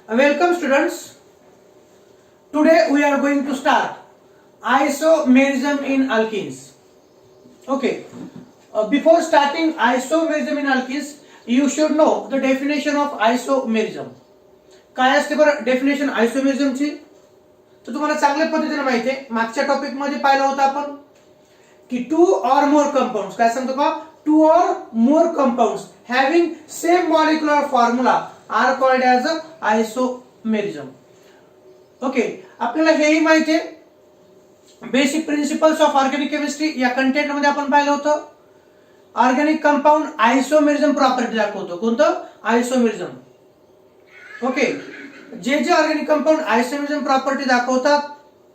Welcome students. Today we are going to start isomerism in alkenes. Okay. Before starting isomerism in alkenes, you should know the definition of isomerism. काय असते बरं definition आयसोमेरिझमची? तर तुम्हाला चांगल्या पद्धतीने माहिती आहे. मागच्या टॉपिक मध्ये पाहिलं होतं आपण की टू ऑर मोर कंपाउंड्स काय सांगतो का two or more compounds having same molecular formula are called as isomerism. Okay, आपल्याला हेही माहिती आहे basic principles of organic chemistry या कंटेंट मध्ये आपण पाहिलं होतं. ऑर्गॅनिक कंपाउंड आयसोमेरिझम प्रॉपर्टी दाखवतो. कोणतं? आयसोमेरिझम. ओके, जे जे ऑर्गॅनिक कंपाउंड आयसोमेरिझम प्रॉपर्टी दाखवतात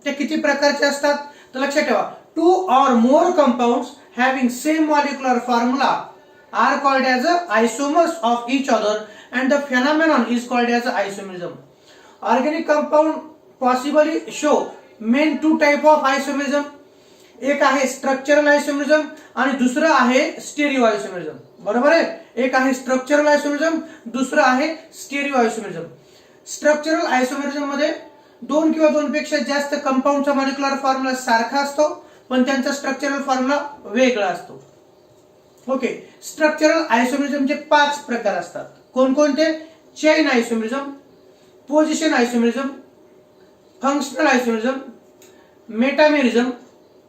ते किती प्रकारचे असतात तर लक्षात ठेवा. Two or more compounds having same molecular formula are called as isomers of each other and the phenomenon is called as isomerism. Organic compound possibly show main two type of isomerism. एक आहे structural isomerism आणि दुसरं आहे stereo isomerism. बरोबर आहे. एक आहे structural isomerism, दुसरं आहे स्टेरिओ आयसोमेरिझम. स्ट्रक्चरल आयसोमेरिझम मध्ये दोन किंवा दोनपेक्षा जास्त कंपाऊंडचा मॉलिक्युलर फॉर्म्युला सारखा असतो पण त्यांचा स्ट्रक्चरल फॉर्म्युला वेगळा असतो. ओके, स्ट्रक्चरल आयसोमेरिझमचे 5 प्रकार असतात. कोणकोणते? Chain isomerism, position isomerism, functional isomerism, metamerism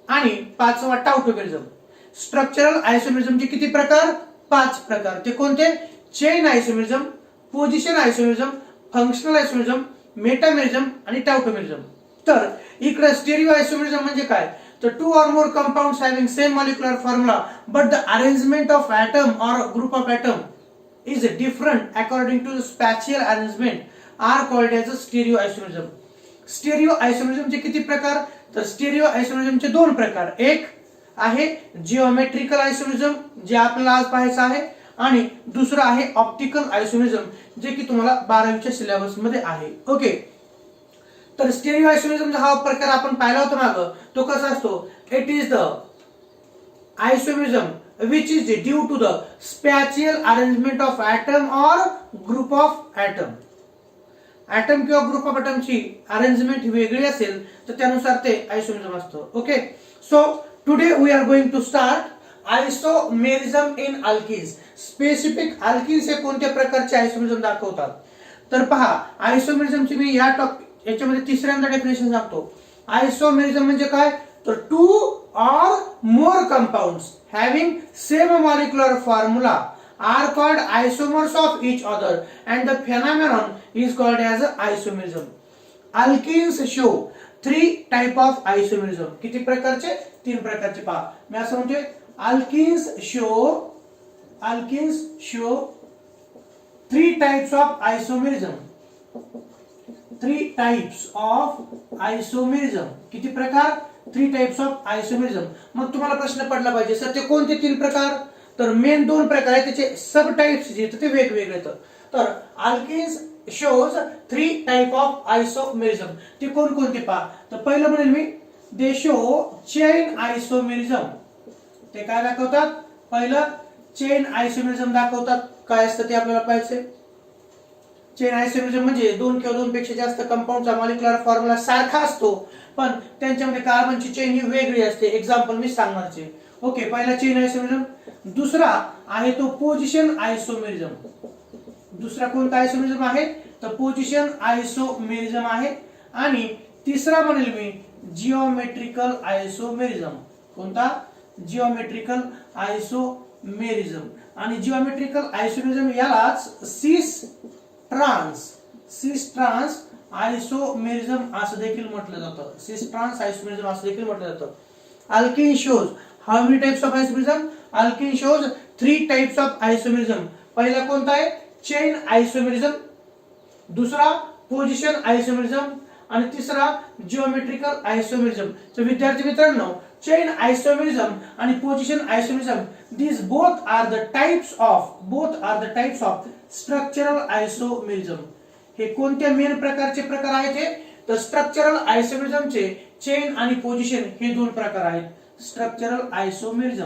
आणि 5वा टाउटोमेरिझम. स्ट्रक्चरल आयसोमेरिझमचे किती प्रकार? 5 प्रकार. ते कोणते? Chain isomerism, position isomerism, functional isomerism, metamerism आणि टाउटोमेरिझम. तर इकडे स्टेरिओ आयसोमेरिझम म्हणजे काय तर two or more compounds having same molecular formula but the arrangement of atom or group of atom is different according to the spatial arrangement are called as stereo isomerism. Stereo आयसोमेरिझमचे किती प्रकार तर stereo आयसोमेरिझमचे 2 प्रकार. एक आहे geometrical isomerism जे आपल्याला आज पाहायचं आहे आणि दुसरं आहे ऑप्टिकल आयसोमेरिझम जे की तुम्हाला 12वीच्या सिलेबस मध्ये आहे. ओके, तर स्टेरिओ आयसोमेरिझमचा हा प्रकार आपण पाहिला होता मागं. तो कसा असतो? It is the isomerism which is due to the spatial arrangement of atom or group of atom. Atom किंवा ग्रुप ऑफ ॲटमची अरेंजमेंट वेगळी असेल तर त्यानुसार ते आयसोमेरिझम असतं. Okay, so today we are going to start isomerism in alkenes. Specific alkenes हे कोणत्या प्रकारचे आयसोमेरिझम दाखवतात तर पहा. आयसोमेरिझमची मी याच्यामध्ये तिसऱ्यांदा डेफिनेशन सांगतो. आयसोमेरिझम म्हणजे काय तर two or more compounds having same molecular formula are called isomers of each other and the phenomenon is called as isomerism. Alkenes show 3 type of isomerism. किती प्रकारचे? 3 प्रकारचे. पहा मी असं म्हणतोय alkenes show 3 types of isomerism. 3 types of isomerism. किती प्रकार? 3 types of isomerism. मग तुम्हाला प्रश्न पडला पाहिजे सर ते कोणते 3 प्रकार तर मेन 2 प्रकार आहेत त्याचे सब टाइप्स जे ते वेगवेगळे आहेत. तर alkenes shows 3 type of isomerism. ते कोणकोणते पहा तर पहिलं म्हणेल मी दे शो चेन आयसोमेरिझम. ते काय दाखवतात? पहिलं चेन आयसोमेरिझम दाखवतात. काय असतं ते आपल्याला पाहायचंय. चेन आयसोमेरिझम म्हणजे 2 किंवा 2 पेक्षा जास्त कंपाऊंडचा मॉलिक्युलर फॉर्म्युला सारखा असतो पण त्यांच्यामध्ये कार्बनची चेन ही वेगळी असते. एक्झाम्पल मी सांगणार. ओके, पहिला चेन आयसोमेरिझम. दुसरा आहे तो पोझिशन आयसोमेरिझम. दुसरा कोणता आयसोमेरिझम आहे तर पोझिशन आयसोमेरिझम आहे. आणि तिसरा म्हणेल मी जिओमेट्रिकल आयसोमेरिझम. कोणता? Geometrical isomerism. आणि जिओमेट्रिकल आयसोमेरिझम यालाच सिस ट्रान्स आयसोमेरिझम असं देखील म्हटलं जातं. सिस ट्रान्स आयसोमेरिझम असं देखील म्हटलं जातं. Alkane shows how many types of isomerism? Alkene shows 3 types of isomerism. पहिला कोणता आहे? चेन आयसोमेरिझम, दुसरा पोझिशन आयसोमेरिझम आणि तिसरा जिओमेट्रिकल आयसोमेरिझम. तर विद्यार्थी मित्रांनो चेन आयसोमेरिझम आणि position isomerism these both are the types of structural isomerism. हे कोणत्या मेन प्रकारचे प्रकार आहेत हे तर स्ट्रक्चरल आयसोमेरिझमचे चेन आणि पोझिशन हे 2 प्रकार आहेत. स्ट्रक्चरल आयसोमेरिझम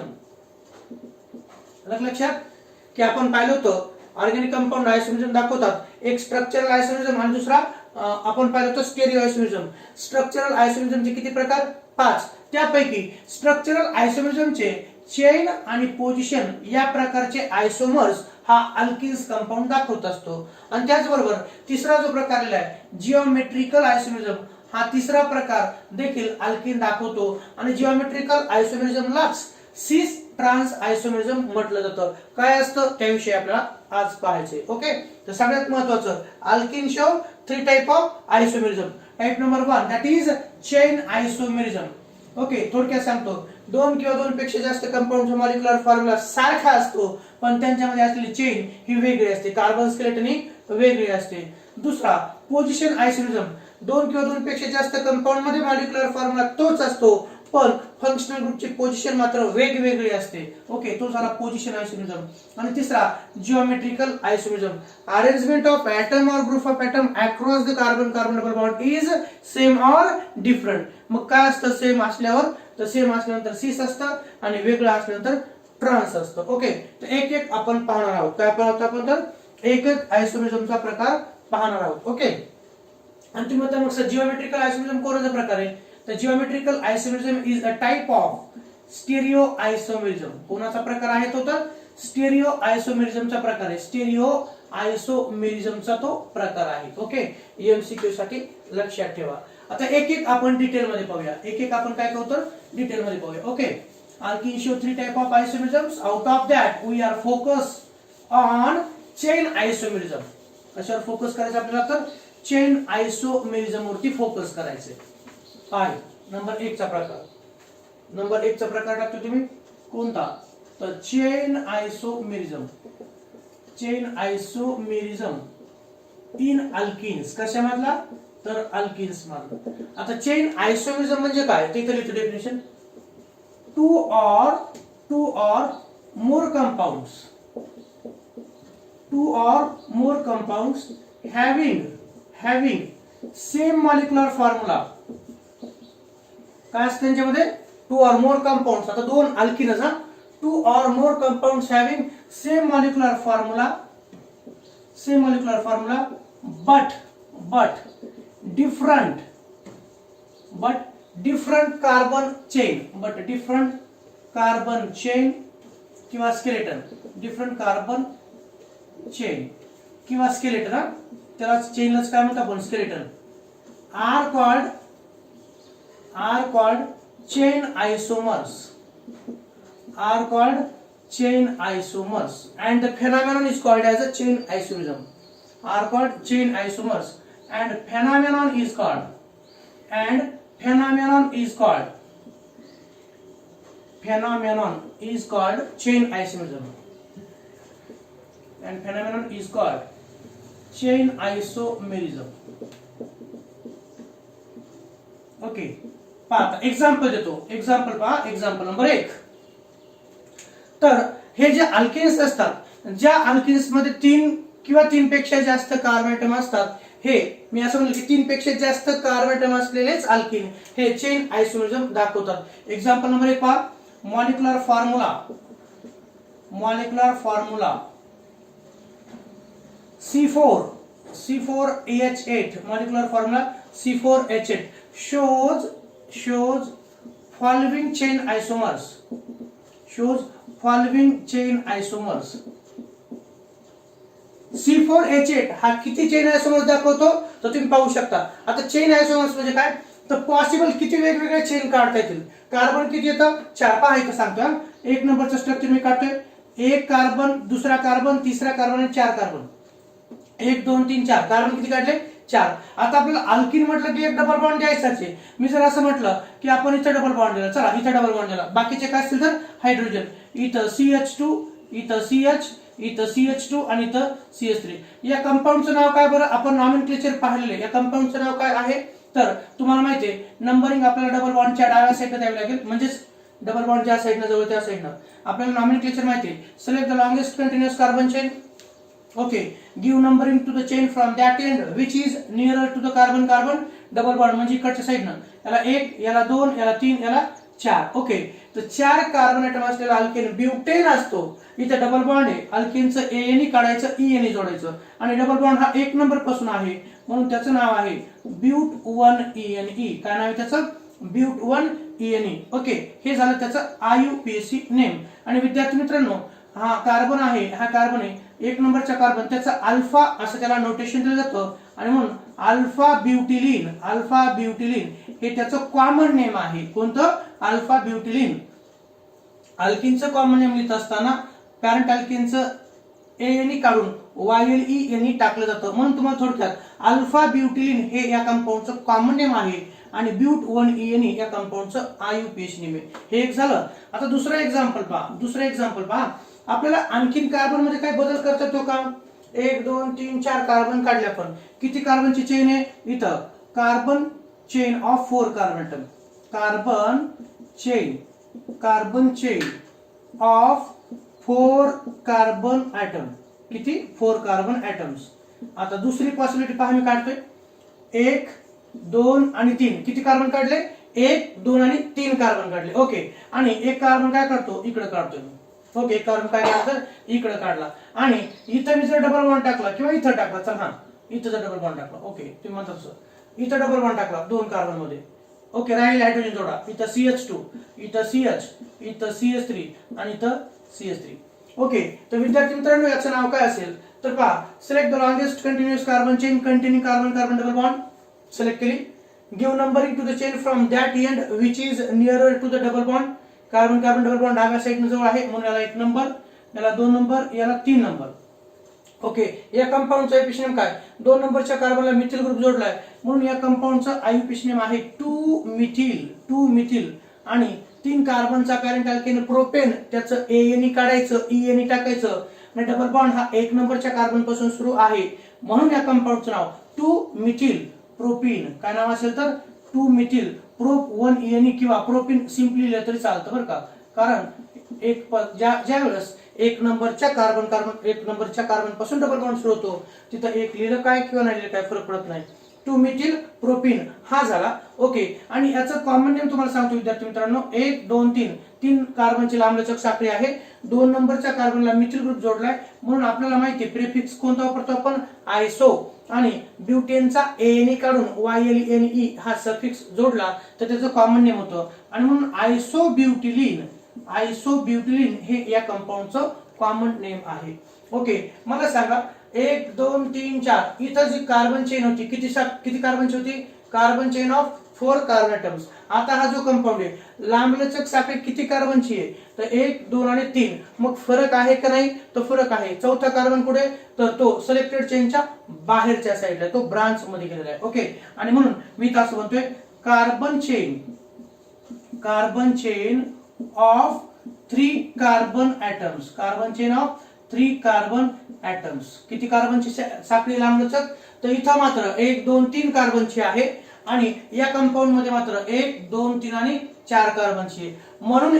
लक्षात की आपण पाहिलं होतं ऑर्गॅनिक कंपाउंड आयसोमेरिझम दाखवतात एक स्ट्रक्चरल आयसोमेरिझम आणि दुसरा आपण पाहिलं होतं स्टेरिओ आयसोमेरिझम. स्ट्रक्चरल आयसोमेरिझमचे किती प्रकार? 5. त्यापैकी स्ट्रक्चरल आयसोमेरिझमचे चेन आणि पोझिशन या प्रकारचे आयसोमर्स हा अल्किन्स कंपाऊंड दाखवत असतो. आणि त्याचबरोबर तिसरा जो प्रकार आहे जिओमेट्रिकल आयसोमेरिझम, हा तिसरा प्रकार देखील अल्किन दाखवतो. आणि जिओमेट्रिकल आयसोमेरिझमलाच सिस ट्रान्स आयसोमेरिझम म्हटलं जातं. काय असतं त्याविषयी आपल्याला आज पाहायचंय. ओके, तर सगळ्यात महत्वाचं alkene show 3 type of isomerism. Type number 1 that is chain isomerism. Okay, थोडक्यात सांगतो, 2 किंवा 2 पेक्षा जास्त कंपाऊंडचा मॉलिक्युलर फॉर्म्युला सारखा असतो, पण त्यांच्यामध्ये असलेली चेन ही वेगळी असते, कार्बन स्केलेटन ही वेगळी असते. दुसरा पोझिशन आयसोमेरिझम, 2 किंवा 2 पेक्षा जास्त कंपाऊंड मध्ये मॉलिक्युलर फॉर्म्युला तोच असतो, पण फंक्शनल ग्रुपची पोझिशन मात्र वेगवेगळी असते. ओके, तो झाला पोझिशन आयसोमेरिझम. आणि तिसरा geometrical isomerism, arrangement of atom or group of atom across the carbon carbon double bond is same or different. मग काय असतं सेम असल्यावर? तर सेम असल्यानंतर सिस असतं आणि वेगळं असल्यानंतर ट्रान्स असतं. ओके, तर एक एक आपण पाहणार आहोत. काय पाहतो आपण? तर एक एक आयसोमेरिझमचा प्रकार पाहणार आहोत. ओके, आणि तुम्ही आता मग जिओमेट्रिकल आयसोमेरिझम कोणता प्रकार आहे? तर geometrical isomerism is a type of stereo isomerism. कोणाचा प्रकार आहे तो? तर स्टेरिओ आयसोमेरिझमचा प्रकार आहे. स्टेरिओ आयसोमेरिझमचा तो प्रकार आहे. ओके, एमसीक्यू साठी लक्षात ठेवा. आता एक एक आपण डिटेल मध्ये पाहूया. एक एक आपण काय करतो डिटेल मध्ये पाहूया. Okay, alkene show 3 type of isomerisms. Out of that we are focus on chain isomerism. कशावर फोकस करायचं आपल्याला? तर चेन आयसोमेरिझम वरती फोकस करायचे आहे. नंबर 1 चा प्रकार. नंबर 1 चा प्रकार टाकतो तुम्ही कोणता? तर chain isomerism. Chain isomerism in alkenes. कशामधला? तर अल्किन्स मधला. आता चेन आयसोमेरिझम म्हणजे काय ते इथे लिहितो definition. Two or more compounds. Two or more compounds having same molecular formula. काय असतं त्यांच्यामध्ये? 2 or more compounds. आता 2 अल्किनस हा. 2 or more compounds having same molecular formula but different carbon chain किंवा skeleton. different carbon chain किंवा skeleton हा, त्याला चेनलाच काय म्हणतात आपण? skeleton are called chain isomers and the phenomenon is called as a chain isomerism. Are called chain isomers and phenomenon is called chain isomerism. And phenomenon is called chain isomerism. Okay, पहा example देतो. Example पहा. Example number 1. तर हे जे alkynes असतात, ज्या alkynes मध्ये 3 किंवा 3 पेक्षा जास्त कार्बन ॲटम असतात, हे मी असं म्हणलं की 3 पेक्षा जास्त कार्बन ॲटम असलेलेच अल्किन हे चेन आयसोमेरिझम दाखवतात. एक्झाम्पल नंबर 1 पहा. Molecular formula C4H8. molecular formula C4H8 shows following chain isomers. C4H8 हा किती चेन आयसोमर्स दाखवतो? तर तुम्ही पाहू शकता. आता चेन आयसोमर्स म्हणजे काय? तर पॉसिबल किती वेगवेगळे चेन काढता येतील. कार्बन किती येतं? 4. पहा इथं सांगतो. 1 नंबरचं स्ट्रक्चर मी काढतोय. 1 कार्बन, दुसरा कार्बन, तिसरा कार्बन आणि 4 कार्बन. 1 2 3 4 कार्बन किती काढले? 4. आता आपल्याला अल्किन म्हटलं की एक डबल बॉन्ड द्यायचाच आहे. मी जर असं म्हटलं की आपण इथं डबल बॉन्ड दिला, चला इथं डबल बॉन्ड दिला, बाकीचे काय असतील तर हायड्रोजन, इथं CH2, इथं CH, इथं CH2 आणि इथं CH3. या कंपाऊंडचं नाव काय बरं? आपण नॉमेनक्लेचर पाहिलेले. या कंपाऊंडचं नाव काय आहे? तर तुम्हाला माहिती आहे नंबरिंग आपल्याला डबल बॉन्डच्या डाव्या साईडला द्यावी लागेल, म्हणजेच डबल बॉन्ड ज्या साईडला जवळ त्या साईडला. आपल्याला नॉमेनक्लेचर माहिती आहे. Select the longest continuous carbon chain. Okay, give numbering to the chain from that end which is nearer to the carbon. Double bond म्हणजे इकडच्या साईडनं याला 1, याला 2, याला 3, याला 4. ओके, तर 4 कार्बन ऍटम असलेला अल्केन ब्युटेन असतो. इथे डबल बॉन्ड आहे, अल्केनचं एएनई काढायचं, ईएनई जोडायचं आणि डबल बॉन्ड हा 1 नंबर पासून आहे म्हणून त्याचं नाव आहे ब्यूट 1 ईएनई. काय नाव आहे त्याचं? ब्यूट 1 ईएनई. ओके, हे झालं त्याचं आयुपीएसी नेम. आणि विद्यार्थी मित्रांनो, हा कार्बन आहे, हा कार्बन आहे 1 नंबरचा कार्बन, त्याचा अल्फा असं त्याला नोटेशन दिलं जातं आणि म्हणून अल्फा ब्युटिलिन, अल्फा ब्युटिलिन हे त्याचं कॉमन नेम आहे. कोणतं? अल्फा ब्युटिलिन. अल्किनचं कॉमन नेम लिहित असताना पॅरेंट अल्किनचं एएनई काढून वायएलईएनई टाकलं जातं. म्हणून तुम्हाला थोडक्यात अल्फा ब्युटिलिन हे या कंपाऊंडचं कॉमन नेम आहे आणि ब्यूट 1 ईएनई या कंपाऊंडचं आयुपीएसी नेम आहे. हे एक झालं. आता दुसरं एक्झाम्पल पहा, दुसरं एक्झाम्पल पहा. आपल्याला आणखीन कार्बन मध्ये काय बदल करता येतो का? 1 2 3 4 कार्बन काढले आपण. किती कार्बनची चेन आहे? इथं carbon chain of 4 carbon atom. Carbon chain of 4 carbon atom. किती? 4 कार्बन ॲटम्स. आता दुसरी पॉसिबिलिटी पहा, मी काढतोय 1 2 आणि 3. किती कार्बन काढले? 1 2 आणि 3 कार्बन काढले. ओके, आणि एक कार्बन काय करतो? इकडे काढतोय. ओके, एक कार्बन काय करतो? इकडे काढला. आणि इथं मी जर डबल बॉन्ड टाकला किंवा इथं टाकला, तर हा इथं जर डबल बॉन्ड टाकला, ओके तुम्ही म्हणता तसं, इथं डबल बॉन्ड टाकला 2 कार्बन मध्ये. ओके, राहील हायड्रोजन जोडा. इथं CH2, इथं CH, इथं CH3 आणि इथं CH3. ओके, तर विद्यार्थी मित्रांनो, याचं नाव काय असेल? तर पहा, select the longest continuous carbon chain containing carbon carbon double bond. Select केली. Give numbering to the chain from that end which is nearer to the double bond. Carbon carbon double bond डाव्या साईडने जवळ आहे म्हणून याला 1 number, याला 2 number, याला 3 number. Okay, या कंपाऊंडचा आयुपीएसी नेम काय? 2 नंबरच्या कार्बनला मिथिल ग्रुप जोडलाय म्हणून या कंपाऊंडचं आयुपीएसी नेम आहे 2 मिथिल. आणि 3 कार्बनचा पॅरेंट अल्केन प्रोपेन, त्याचं एएनई काढायचं, ईएनई टाकायचं आणि डबल बॉन्ड हा 1 नंबरच्या कार्बन पासून सुरू आहे म्हणून या कंपाऊंडचं नाव 2 मिथिल प्रोपीन. काय नाव असेल तर 2 मिथिल प्रोप 1 ईएनई किंवा प्रोपीन सिंपली लिहिलं तरी चालतं बरं का. कारण ज्या वेळेस 1 नंबरच्या कार्बन पासून डबल बॉन्ड सुरू होतो तिथं 1 लिहिलं काय किंवा नाही लिहिलं काय फरक पडत नाही. 2 मिथिल प्रोपीन हा झाला. ओके, आणि याचं कॉमन नेम तुम्हाला सांगतो विद्यार्थी मित्रांनो, 1 2 3 3 कार्बनची लांबलचक साखळी आहे. 2 नंबरच्या कार्बनला मिथिल ग्रुप जोडलाय म्हणून आपल्याला माहिती आहे प्रिफिक्स कोणता वापरतो आपण? आयसो. आणि ब्युटेनचा एएनई काढून वायएलईएनई हा सफिक्स जोडला तर त्याचं कॉमन नेम होतं आणि म्हणून आयसोब्युटिलिन हे या कंपाऊंडचं कॉमन नेम आहे. ओके, मला सांगा 1 2 3 4 इथं जी कार्बन चेन होती किती कार्बनची होती? Carbon chain of 4 carbon atoms. आता हा जो कंपाऊंड आहे लांबलचक साखळी किती कार्बनची आहे? तर 1 2 आणि 3. मग फरक आहे का नाही? तर फरक आहे. चौथा कार्बन कुठे? तर तो सिलेक्टेड चेनच्या बाहेरच्या साईडला, तो ब्रांच मध्ये गेलेला आहे. ओके, आणि म्हणून मी असं म्हणतोय carbon chain of 3 carbon atoms. Carbon chain of 3 carbon atoms. किती कार्बनची साखळी लांबलचक? तर इथं मात्र 1 2 3 कार्बनची आहे आणि या कंपाऊंड मध्ये मात्र 1 2 3 आणि 4 कार्बनची. म्हणून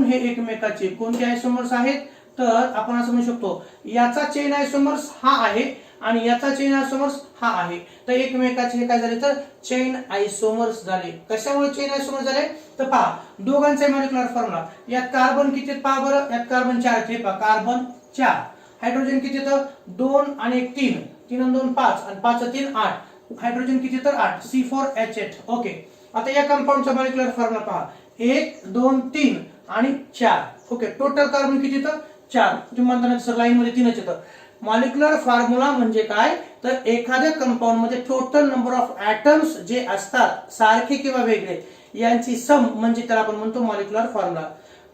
हे एकमेकाचे कोणते आयसोमर्स आहेत? तर आपण असं म्हणू शकतो याचा चेन आयसोमर्स हा आहे आणि याचा चेन आयसोमर्स हा आहे. तर एकमेकाचे हे काय झाले? तर चेन आयसोमर्स झाले. कशामुळे चेन आयसोमर्स झाले? तर पहा, दोघांचा मॉलिक्युलर फॉर्म्युला. यात कार्बन किती आहेत पहा बरं. यात कार्बन 4 आहेत. हे पहा, कार्बन 4. हायड्रोजन किती तर 2 आणि 1 3, 3 आणि 2 5 आणि 5 आणि 3 8. हायड्रोजन किती तर 8, C4H8. ओके, आता या कंपाऊंडचा मॉलिक्युलर फॉर्म्युला पहा. 1 2 3 आणि 4. ओके, टोटल कार्बन किती तर 4. तुम्ही म्हणता सर लाईन मध्ये 3च येतं. मॉलिक्युलर फॉर्म्युला म्हणजे काय? तर एखाद्या कंपाऊंड मध्ये टोटल नंबर ऑफ ॲटम्स जे असतात सारखे किंवा वेगळे यांची सम म्हणजे त्याला आपण म्हणतो molecular formula.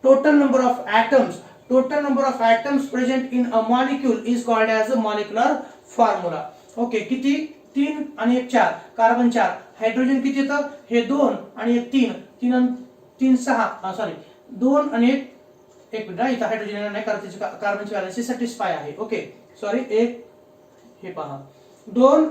Total number of atoms present in a molecule is called as a molecular formula. Okay, किती? 3 आणि 1 4. कार्बन 4. हायड्रोजन किती येतं? हे 2 आणि 1 3, 3 आणि 3 6. सॉरी, 2 आणि 1 मिनिट. इथं हायड्रोजन येणार नाही कारण त्याची कार्बनची व्हॅलेन्सी सॅटिस्फाय आहे. ओके, सॉरी, 1 हे पहा 2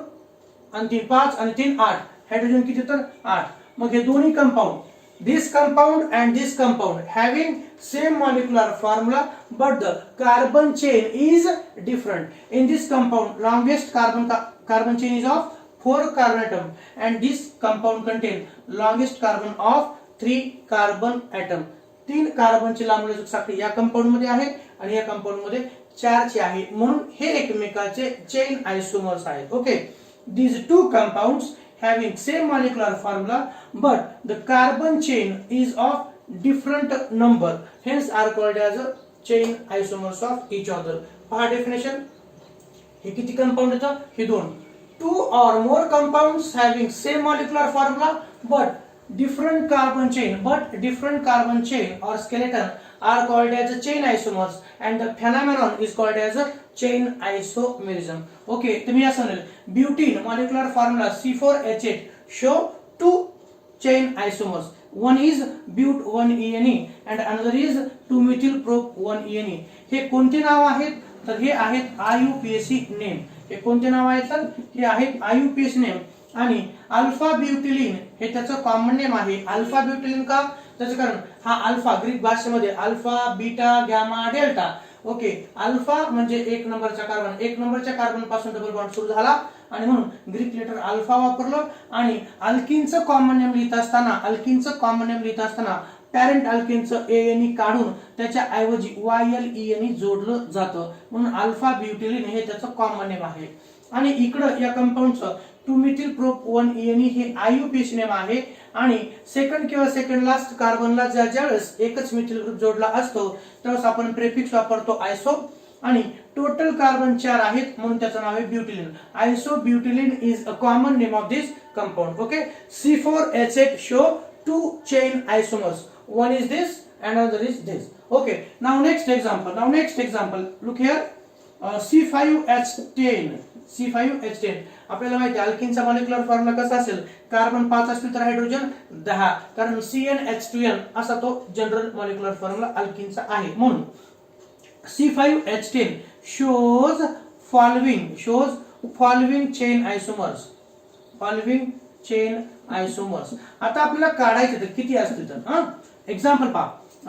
आणि 3 5 आणि 3 8. हायड्रोजन किती तर 8. मग हे दोन्ही compound, this compound and this compound having same molecular formula but the carbon chain is different. In this compound longest carbon chain is of 4 carbon atom and this compound contain longest carbon of 3 carbon atom, 3 कार्बनची लांबलचक साखळी या compound मध्ये आहे आणि या compound मध्ये 4 ची आहे, म्हणून हे एकमेकांचे चेन आयसोमर्स आहेत. Okay, these two compounds having same molecular formula but the carbon chain is of different number, hence are called as a chain isomers of each other. पहा डेफिनेशन, हे किती कंपाऊंड येतं? हे दोन. Two or more compounds having same molecular formula but different carbon chain or skeleton are called as a chain isomers and the phenomenon is called as a chain isomerism. Okay, तुम्ही असं म्हणाल butene molecular formula C4H8 show two chain isomers. One is but 1-ene and another is 2-methyl-prop 1-ene. हे कोणते नाव आहेत? तर हे आहेत IUPAC name. हे कोणते नाव आहेत? तर हे आहेत IUPAC नेम. आणि अल्फा ब्युटिलिन हे त्याचं कॉमन नेम आहे. अल्फा ब्युटिलिन का? त्याचं कारण हा अल्फा ग्रीक भाषेमध्ये alpha, beta, gamma, delta. Okay, alpha म्हणजे 1 नंबरचा कार्बन, 1 नंबरच्या कार्बन पासून डबल बॉन्ड सुरू झाला आणि म्हणून ग्रीक लेटर अल्फा वापरलं. आणि अल्किनचं कॉमन नेम लिहित असताना पॅरेंट अल्किनचं ANE काढून त्याच्या ऐवजी YLENE जोडलं जातं, म्हणून अल्फा ब्युटिलिन हे त्याचं कॉमन नेम आहे. आणि इकडं या कंपाऊंडचं 2-methyl-prop 1-ene हे IUPAC नेम आहे. आणि सेकंड किंवा सेकंड लास्ट कार्बनला ज्यावेळेस एकच मिथिल ग्रुप जोडला असतो त्यावेळेस आपण प्रेफिक्स वापरतो आयसो. आणि टोटल कार्बन 4 आहेत म्हणून त्याचं नाव आहे butylene. Isobutylene is a common name of this compound. Okay, C4H8 show two chain isomers. One is this and another is this. Okay, now next example, look here. C5H10. आपल्याला माहिती आहे अल्किनचा molecular formula कसा असेल? Carbon 5 असतील तर hydrogen 10, कारण CnH2n असा तो जनरल मॉलिक्युलर फॉर्म्युला अल्किनचा आहे. म्हणून C5H10 shows following chain isomers. आता आपल्याला काढायचे तर किती असतील तर एक्झाम्पल पहा.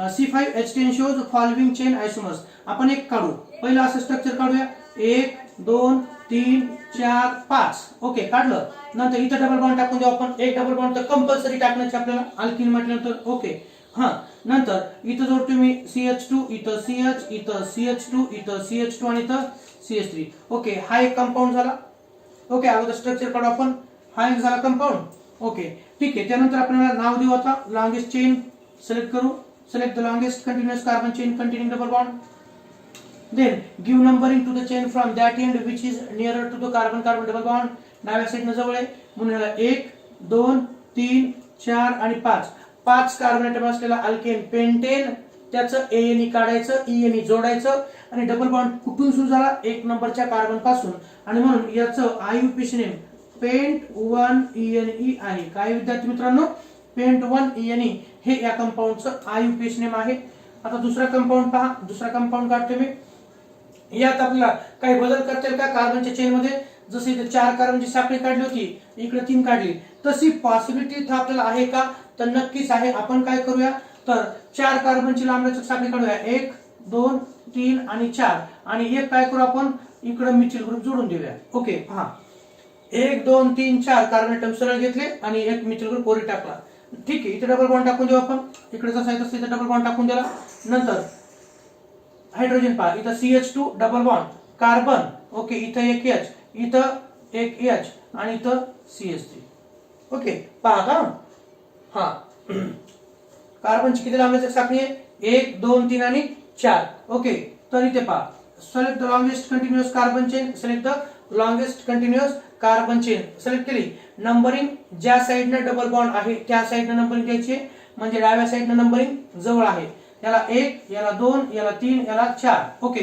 C5H10 shows following chain isomers. आपण एक काढू, पहिलं असं स्ट्रक्चर काढूया. 1 2 3 4 5. ओके, काढलं. नंतर इथं डबल बॉन्ड टाकून देऊ आपण. एक डबल बॉन्ड तर कंपल्सरी टाकण्याचे आपल्याला अल्किन म्हटल्यानंतर. ओके, नंतर इथं जोडतो मी CH2, इथं CH, इथं CH2, इथं CH2 आणि इथं CH3. ओके, हा एक कंपाऊंड झाला. ओके, अगोदर स्ट्रक्चर काढू आपण. हा एक झाला कंपाऊंड. ओके, ठीक आहे. त्यानंतर आपल्याला नाव देऊ. आता लॉंगेस्ट चेन सिलेक्ट करू. Select the longest continuous carbon chain containing double bond. Then give numbering to the chain from that end which is nearer to the carbon double bond. डाव्या साइडने जवळ आहे म्हणून याला 1 2 3 4 आणि 5. 5 कार्बन ॲटम असलेला alkane pentane, त्याचं ANE काढायचं, ENE जोडायचं आणि डबल बॉन्ड कुठून सुरू झाला? 1 नंबरच्या कार्बन पासून. आणि म्हणून याचं IUPAC नेम पेंट 1-ene आहे. काय विद्यार्थी मित्रांनो? पेंट 1-ene हे या कंपाऊंडचं IUPAC नेम आहे. आता दुसरा कंपाऊंड पहा. दुसरा कंपाऊंड काढतो मी. यात आपल्याला काही बदल करता येईल का कार्बनच्या चेन मध्ये? जसे इथे 4 कार्बनची साखळी काढली होती, इकडे 3 काढली, तशी पॉसिबिलिटी इथं आपल्याला आहे का? तर नक्कीच आहे. आपण काय करूया तर 4 कार्बनची लांबलचक साखळी काढूया. 1 2 3 आणि 4. आणि एक काय करू आपण इकडे मिथिल ग्रुप जोडून देऊया. ओके, पहा 1 2 3 4 कार्बन ॲटम सरळ घेतले आणि एक मिथिल ग्रुप वरी टाकला. ठीक आहे, इथे डबल बॉन्ड टाकून देऊ आपण. इकडे जसं आहे तसं इथे डबल बॉन्ड टाकून दिला. नंतर हायड्रोजन पहा, इथं CH2 double bond carbon. Okay, इथं एक H, इथं एक H आणि इथं CH3. ओके, पहा का कार्बनची किती लांबलचक साखळी आहे? 1 2 3 आणि 4. ओके, तर इथे पहा select the longest continuous carbon chain. Select the longest continuous carbon chain select केली. नंबरिंग ज्या साइडने डबल बॉन्ड आहे त्या साइडने नंबरिंग द्यायची, म्हणजे डाव्या साइडने नंबरिंग जवळ आहे. याला 1, याला 2, याला 3, याला 4. ओके,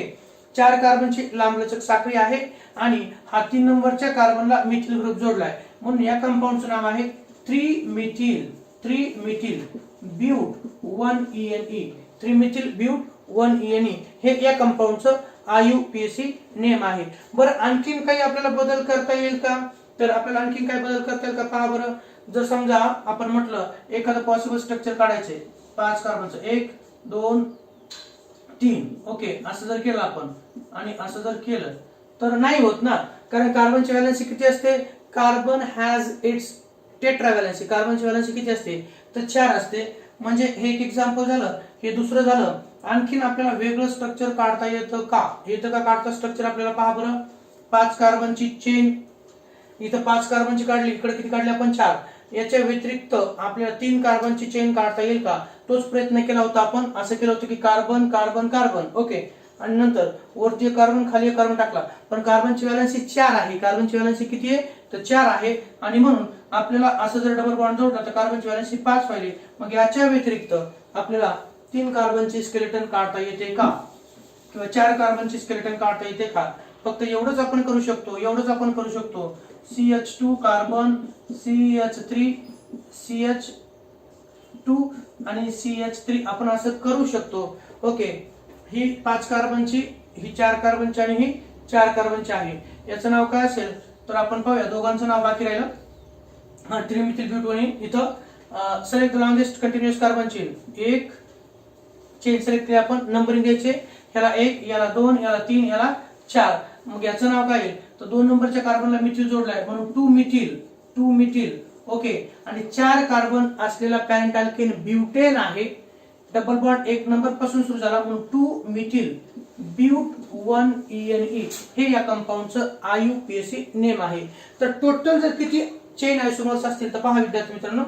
4 कार्बनची लांबलचक साखळी आहे आणि हा 3 नंबरच्या कार्बनला मिथिल ग्रुप जोडलाय म्हणून या कंपाऊंडचं नाव आहे 3-methyl but 1-ene. 3-methyl but 1-ene हे या कंपाऊंडचं IUPAC नेम आहे. बरं, आणखीन काही आपल्याला बदल करता येईल का? तर आपल्याला आणखीन काय बदल करता येईल का पहा बरं. जर समजा आपण म्हटलं एखादं पॉसिबल स्ट्रक्चर काढायचंय 5 कार्बनचं, 1 2 3. ओके, असं जर केलं आपण आणि असं जर केलं तर नाही होत ना, कारण कार्बनची व्हॅलेन्सी किती असते? Carbon has its tetra valency. कार्बनची व्हॅलेन्सी किती असते? तर 4 असते. म्हणजे हे एक एक्झाम्पल झालं, हे दुसरं झालं. आणखीन आपल्याला वेगळं स्ट्रक्चर काढता येतं का? येतं का काढता स्ट्रक्चर आपल्याला? पहा बरं, 5 कार्बनची चेन, इथं 5 कार्बनची काढली, इकडे किती काढली आपण? 4. याच्या व्यतिरिक्त आपल्याला 3 कार्बनची चेन काढता येईल का? तोच प्रयत्न केला होता आपण. असं केलं होतं की कार्बन कार्बन कार्बन, ओके, आणि नंतर वरती कार्बन खाली कार्बन टाकला, पण कार्बनची व्हॅलेन्सी 4 आहे. कार्बनची व्हॅलेन्सी किती आहे? तर 4 आहे. आणि म्हणून आपल्याला असं जर डबल बॉन्ड जोडला तर कार्बनची व्हॅलेन्सी 5 व्हायली. मग याच्या व्यतिरिक्त आपल्याला 3 कार्बनची स्केलेटन काढता येते का? किंवा 4 कार्बनची स्केलेटन काढता येते का? फक्त एवढंच आपण करू शकतो, एवढंच आपण करू शकतो. CH2 कार्बन, CH3, CH2 आणि CH3 आपण असं करू शकतो. ओके, ही 5 कार्बनची, ही 4 कार्बनची आणि ही 4 कार्बनची आहे. याचं नाव काय असेल तर आपण पाहूया. दोघांचं नाव बाकी राहिलं. हा, ट्रिमिथिल ब्युटोनिन. इथं select the longest continuous carbon chain. एक चेन सिलेक्ट केली आपण, नंबरिंग द्यायचे. ह्याला 1, याला 2, याला 3, याला 4. मग याचं नाव काय येईल? तर 2 नंबरच्या कार्बनला मिथिल जोडलाय म्हणून 2 मिथिल. ओके, आणि 4 कार्बन असलेला पॅरेंट अल्केन ब्युटेन आहे. डबल बॉन्ड 1 नंबर पासून सुरू झाला म्हणून 2 मिथिल ब्यूट 1ENE हे या कंपाऊंडचं IUPAC नेम आहे. तर टोटल जर किती चेन आयसोमर्स असतील तर पहा विद्यार्थी मित्रांनो.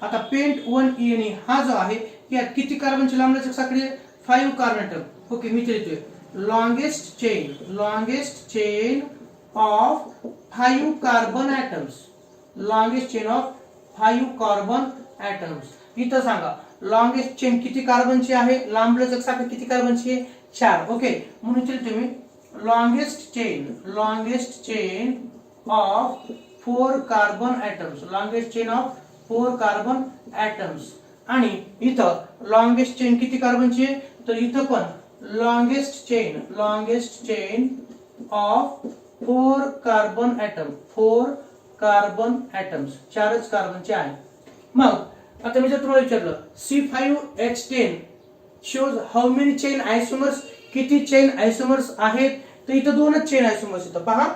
आता पेंट 1ENE हा जो आहे यात किती कार्बनची लांबलचक साखळी आहे? 5 कार्बन ॲटम. ओके, मी ते लिहितोय. longest chain of 5 carbon atoms. longest chain of 5 carbon atoms. इथं सांगा longest chain किती कार्बनची आहे? लांबलचक साखळी किती कार्बनची आहे? 4. ओके, म्हणून इथे तुम्ही longest chain of 4 carbon atoms. longest chain of 4 carbon atoms. आणि इथं longest chain किती कार्बनची आहे? तर इथं पण longest chain of 4 carbon atom. 4 carbon atoms. 4च कार्बनचे आहे. मग आता मी जर तुम्हाला विचारलं C5H10 shows how many chain isomers, किती चेन आयसोमर्स आहेत? तर इथं 2च चेन आयसोमर्स येतं. पहा,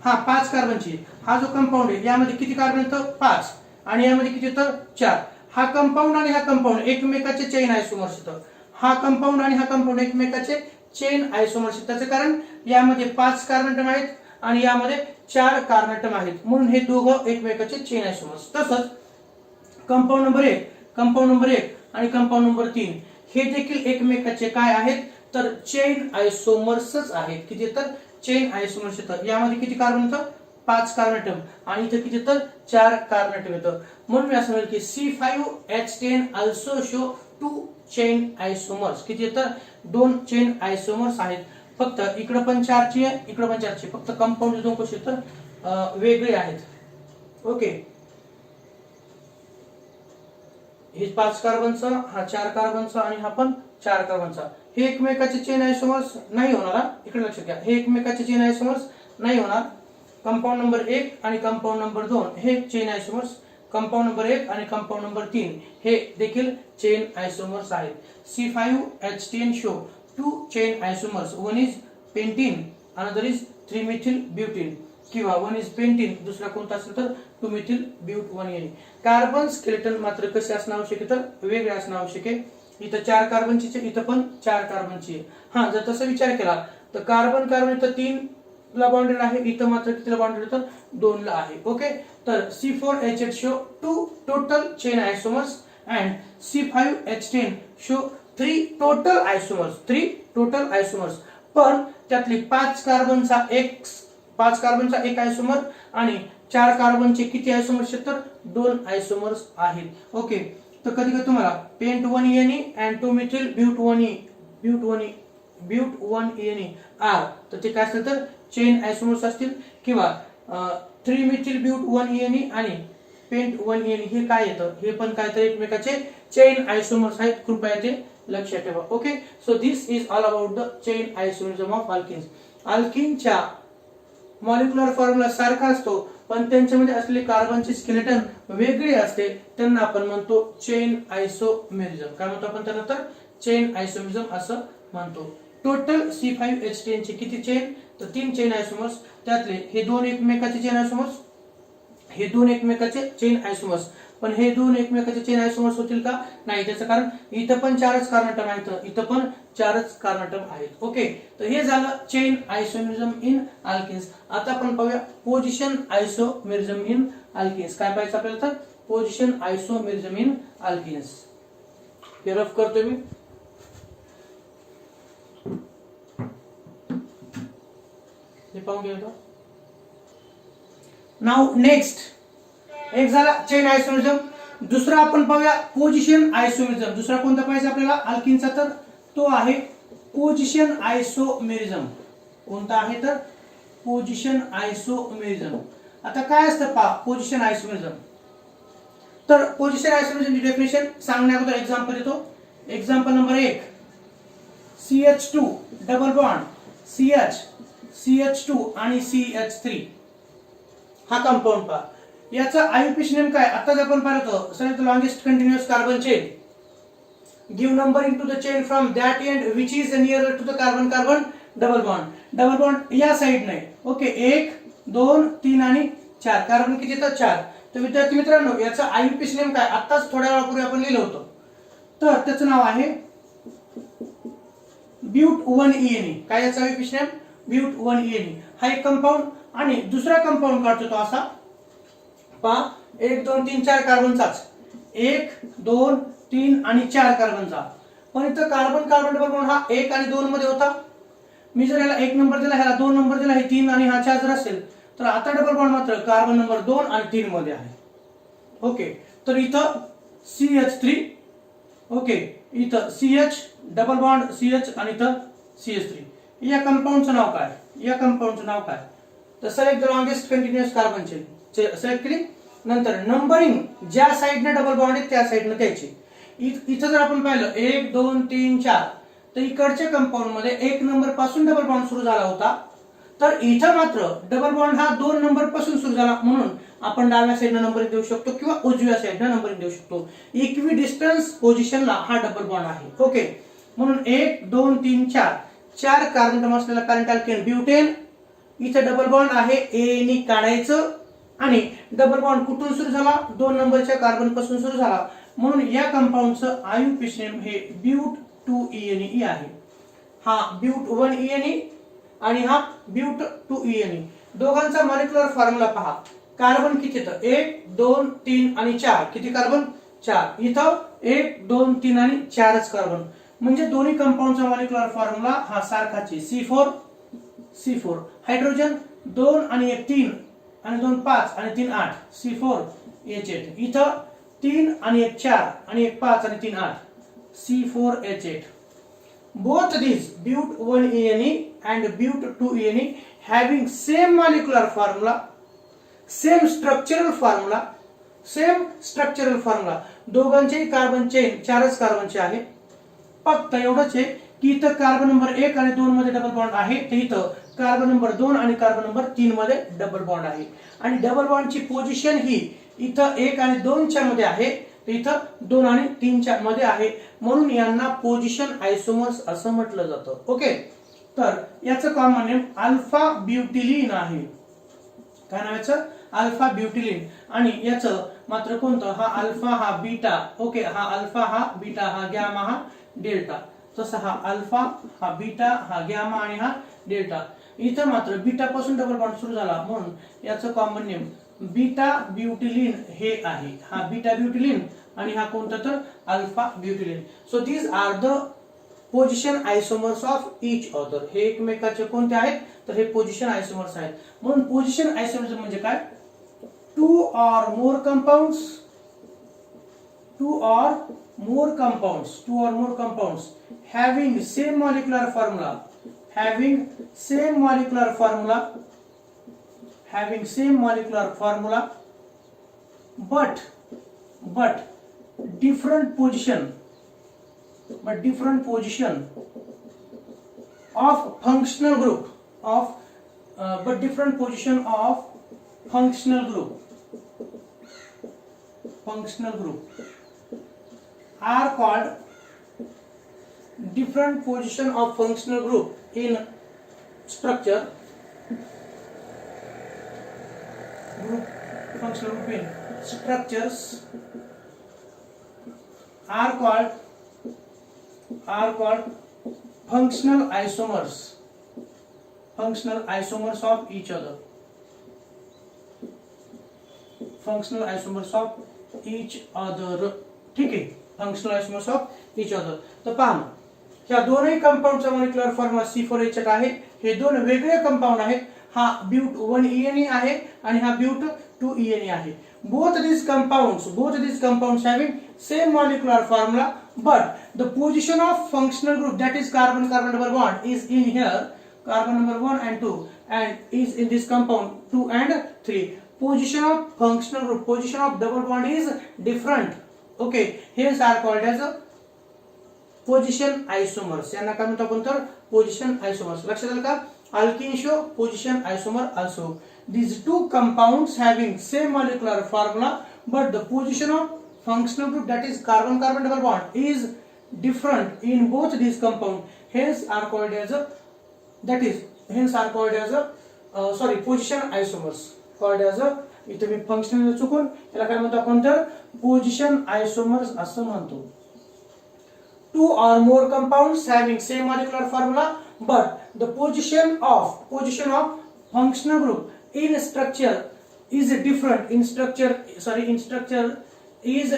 हा 5 कार्बनची, हा जो कंपाऊंड आहे यामध्ये किती कार्बन येतं? 5. आणि यामध्ये किती येतं? 4. हा कंपाऊंड आणि हा कंपाऊंड एकमेकाचे चेन आयसोमर्स येतं. हा कंपाऊंड आणि हा कंपाऊंड एकमेकाचे चेन आयसोमर्स. त्याचं कारण यामध्ये 5 कार्बन ॲटम आहेत आणि यामध्ये 4 कार्बन ॲटम आहेत, म्हणून हे दोघं एकमेकाचे चेन आयसोमर्स. तसंच कंपाऊंड नंबर 1 आणि कंपाऊंड नंबर 3 हे देखील एकमेकाचे काय आहेत? तर चेन आयसोमर्सच आहेत. किती येतात? चेन आयसोमर्स येतात. यामध्ये किती कार्बन येतं? 5 कार्बन ॲटम आणि इथे किती येतं? 4 कार्बन ॲटम येतं. म्हणून मी असं म्हणेल की C5H10 also show 2 चेन आयसोमर्स. किती येतं? 2 चेन आयसोमर्स आहेत. फक्त इकडे पण 4 ची आहे, इकडे पण 4 ची. फक्त कंपाऊंड दोन कसे तर वेगळे आहेत. ओके, हे 5 कार्बनचा, हा 4 कार्बनचा आणि हा पण 4 कार्बनचा. हे एकमेकाचे चेन आयसोमर्स नाही होणार. इकडे लक्ष द्या, हे एकमेकाचे चेन आयसोमर्स नाही होणार. कंपाऊंड नंबर 1 आणि कंपाऊंड नंबर 2 हे चेन आयसोमर्स. कंपाऊंड नंबर 1 आणि कंपाऊंड नंबर 3 हे देखील चेन आयसोमर्स आहेत. C5H10 show 2 chain isomers. One is pentene, another is 3-methyl-butene, किंवा वन इज पेंटीन, दुसरा कोणता असेल तर 2-methyl-but1NE. कार्बन स्केलेटन मात्र कसे असणं आवश्यक आहे? तर वेगळे असणं आवश्यक आहे. इथं 4 कार्बनची, इथं पण 4 कार्बनची आहे. हा, जर तसा विचार केला तर कार्बन इथं 3 ला बाउंडेड आहे, इथं मात्र कितीला बाउंडेड तर 2 ला आहे. ओके, तर C4H8 show 2 total chain isomers and C5H10 show 3 total isomers. पण त्यातली 5 कार्बनचा एक आयसोमर आणि 4 कार्बनचे किती आयसोमर्स आहेत? तर 2 आयसोमर्स आहेत. ओके, तर कधी कधी तुम्हाला paint 1ENE and 2-methyl-but1NE R, तर ते काय असेल तर चेन आयसोमर्स असतील. किंवा 3-methyl-but1NE आणि पेंट 1ENE हे काय येतं? हे पण काय तर एकमेकाचे चेन आयसोमर्स आहेत. कृपया ते लक्षात ठेवा. Okay, so this is all about the chain isomerism of alkenes. अल्किनच्या मॉलिक्युलर फॉर्म्युला सारखा असतो, पण त्यांच्यामध्ये असलेले कार्बनचे स्केलेटन वेगळे असते. त्यांना आपण म्हणतो चेन आयसोमेरिझम. काय म्हणतो आपण त्यांना? तर चेन आयसोमेरिझम असं म्हणतो. टोटल C5H10 चे किती चेन? तर 3 चेन आयसोमर्स. त्यातले हे 2 एकमेकाचे चेन आयसोमर्स, हे 2 एकमेकाचे चेन आयसोमर्स. पण हे दोन एकमेकाचे चेन आयसोमर्स होतील का? नाही. त्याचं कारण इथं पण 4च कार्बन ॲटम आहेत, इथं पण 4च कार्बन ॲटम आहेत. ओके, तर हे झालं चेन आयसोमेरिझम इन अल्केन्स. आता आपण पाहूया पोझिशन आयसोमेरिझम इन अल्केन्स. काय पाहायचं आपल्याला? तर पोझिशन आयसोमेरिझम इन अल्केन्स. हे रफ करतोय मी. हे पाहून घेऊया. नाव नेक्स्ट एक झाला चेन आयसोमेरिझम. दुसरा आपण पाहूया पोझिशन आयसोमेरिझम. दुसरा कोणता पाहिजे आपल्याला अल्किनचा? तर तो आहे पोझिशन आयसोमेरिझम. कोणता आहे? तर पोझिशन आयसोमेरिझम. आता काय असतं पहा पोझिशन आयसोमेरिझम. तर पोझिशन आयसोमेरिझमची डेफिनेशन सांगण्याअगोदर एक्झाम्पल देतो. Example number 1, CH2 double bond CH2 आणि CH3 हा कंपाऊंड पहा. याचा आयुपीस नेम काय? आताच आपण पाहिलं सगळ्यात longest continuous carbon chain. Give numbering to the chain from that end which is near to the carbon carbon double bond. Double bond या साइडने. ओके, 1 2 3 आणि 4. कार्बन किती येतात? 4. तर विद्यार्थी मित्रांनो याचा आयुपीस नेम काय? आताच थोड्या वेळापूर्वी आपण लिहिलं होतं. तर त्याचं नाव आहे ब्यूट 1ENE. काय याचा आयुपीस नेम? ब्यूट 1ENE. हा एक कंपाऊंड. आणि दुसरा कंपाऊंड काढतो तो असा पहा 1 2 3 4 कार्बनचाच. 1 2 3 आणि 4 कार्बनचा. पण इथं कार्बन कार्बन डबल बॉन्ड हा 1 आणि 2 मध्ये होता. मी जर याला 1 नंबर दिला, ह्याला 2 नंबर दिला, हे 3 आणि हा 4 जर असेल तर आता डबल बॉन्ड मात्र कार्बन नंबर 2 आणि 3 मध्ये आहे. ओके, तर इथं CH3. ओके, इथं CH डबल बॉन्ड CH आणि इथं CH3. या कंपाऊंडचं नाव काय? या कंपाऊंडचं नाव काय? तर select the longest continuous carbon chain. Select केली. नंतर नंबरिंग ज्या साइडने डबल बॉन्ड आहे त्या साइडने द्यायची. इथं जर आपण पाहिलं 1 2 3 4 तर इकडच्या कंपाऊंड मध्ये 1 नंबर पासून डबल बॉन्ड सुरू झाला होता. तर इथं मात्र डबल बॉन्ड हा 2 नंबर पासून सुरू झाला, म्हणून आपण डाव्या साइडने नंबरिंग देऊ शकतो किंवा उजव्या साइडने नंबरिंग देऊ शकतो. इक्वी डिस्टन्स पोझिशनला हा डबल बॉन्ड आहे. ओके, म्हणून 1 2 3 4 4 कार्बन ॲटम असलेला करंट अल्केन ब्युटेन. इथे डबल बॉन्ड आहे, ए नी काढायचं. आणि डबल बॉन्ड कुठून सुरू झाला? 2 नंबरच्या कार्बन पासून सुरू झाला, म्हणून या कंपाऊंडचं आयुपीस नेम हे ब्यूट 2ENE आहे. हा ब्यूट 1ENE आणि हा ब्यूट 2ENE. दोघांचा मॉलिक्युलर फॉर्म्युला पहा. कार्बन किती येतं? 1 2 3 आणि 4. किती कार्बन? 4. इथं 1 2 3 आणि 4च कार्बन. म्हणजे दोन्ही कंपाऊंडचा मॉलिक्युलर फॉर्म्युला हा सारखाच आहे. C4. हायड्रोजन 2 आणि 1 3 आणि 2 5 आणि 3 8. C4H8. इथं 3 आणि 1 4 आणि 1 5 आणि 3 8. C4H8. Both these but 1ENE and but 2ENE having same molecular formula, same structural formula. दोघांचे कार्बन चेन 4च कार्बनचे आहे. फक्त एवढंच आहे की इथं कार्बन नंबर 1 आणि 2 मध्ये डबल बॉन्ड आहे, तर इथं कार्बन नंबर 2 आणि कार्बन नंबर 3 मध्ये डबल बॉन्ड आहे. आणि डबल बॉन्डची पोझिशन ही इथं 1 आणि 2 च्या मध्ये आहे, तर इथं 2 आणि 3 च्या मध्ये आहे, म्हणून यांना पोझिशन आयसोमर्स असं म्हटलं जातं. ओके, तर याचं कॉमन नेम अल्फा ब्युटिलिन आहे. काय नाव याचं? अल्फा ब्युटिलिन. आणि याचं मात्र कोणतं? हा अल्फा हा बीटा. ओके, हा अल्फा हा बीटा हा गॅमा हा डेल्टा. तसा हा अल्फा हा बीटा हा गॅमा आणि हा डेल्टा. इथं मात्र बीटा पासून डबल बॉन्ड सुरू झाला, म्हणून याचं कॉमन नेम बीटा ब्युटिलिन हे आहे. हा बीटा ब्युटिलिन आणि हा कोणता? तर alpha butylene. So these are the position isomers of each other. हे एकमेकाचे कोणते आहेत? तर हे पोझिशन आयसोमर्स आहेत. म्हणून पोझिशन आयसोमर्स म्हणजे काय? 2 or more compounds having same molecular formula but different position of functional group are called different position of functional group in structure functional group in structures are called functional isomers of each other. Functional isomers of each other. ठीक आहे, functional isomers of each other. तर पहा ह्या दोनही कंपाऊंडचा molecular formula C4H8 आहे. हे दोन वेगळे कंपाऊंड आहेत. हा ब्यूट 1ENE आहे आणि हा ब्यूट 2ENE आहे. Both these compounds having same molecular formula, but the position of functional group, that is carbon double bond, is in here, carbon number 1 and 2, and is in this compound 2 and 3. Position of functional group, position of double bond is different. Okay, hence are called as a position isomers. यांना काय म्हणतो आपण तर position isomers. लक्षात आलं का? Alkene show position isomer also. These two compounds having same molecular formula, but the position of functional group, that is carbon double bond, is different in both these compounds. Hence are called as position isomers. Called as a, इथे मी functional चुकून याला काय म्हणतो आपण तर position आयसोमर्स असं म्हणतो. Two or more compounds having same molecular formula, but the position of functional group in structure is different. In structure is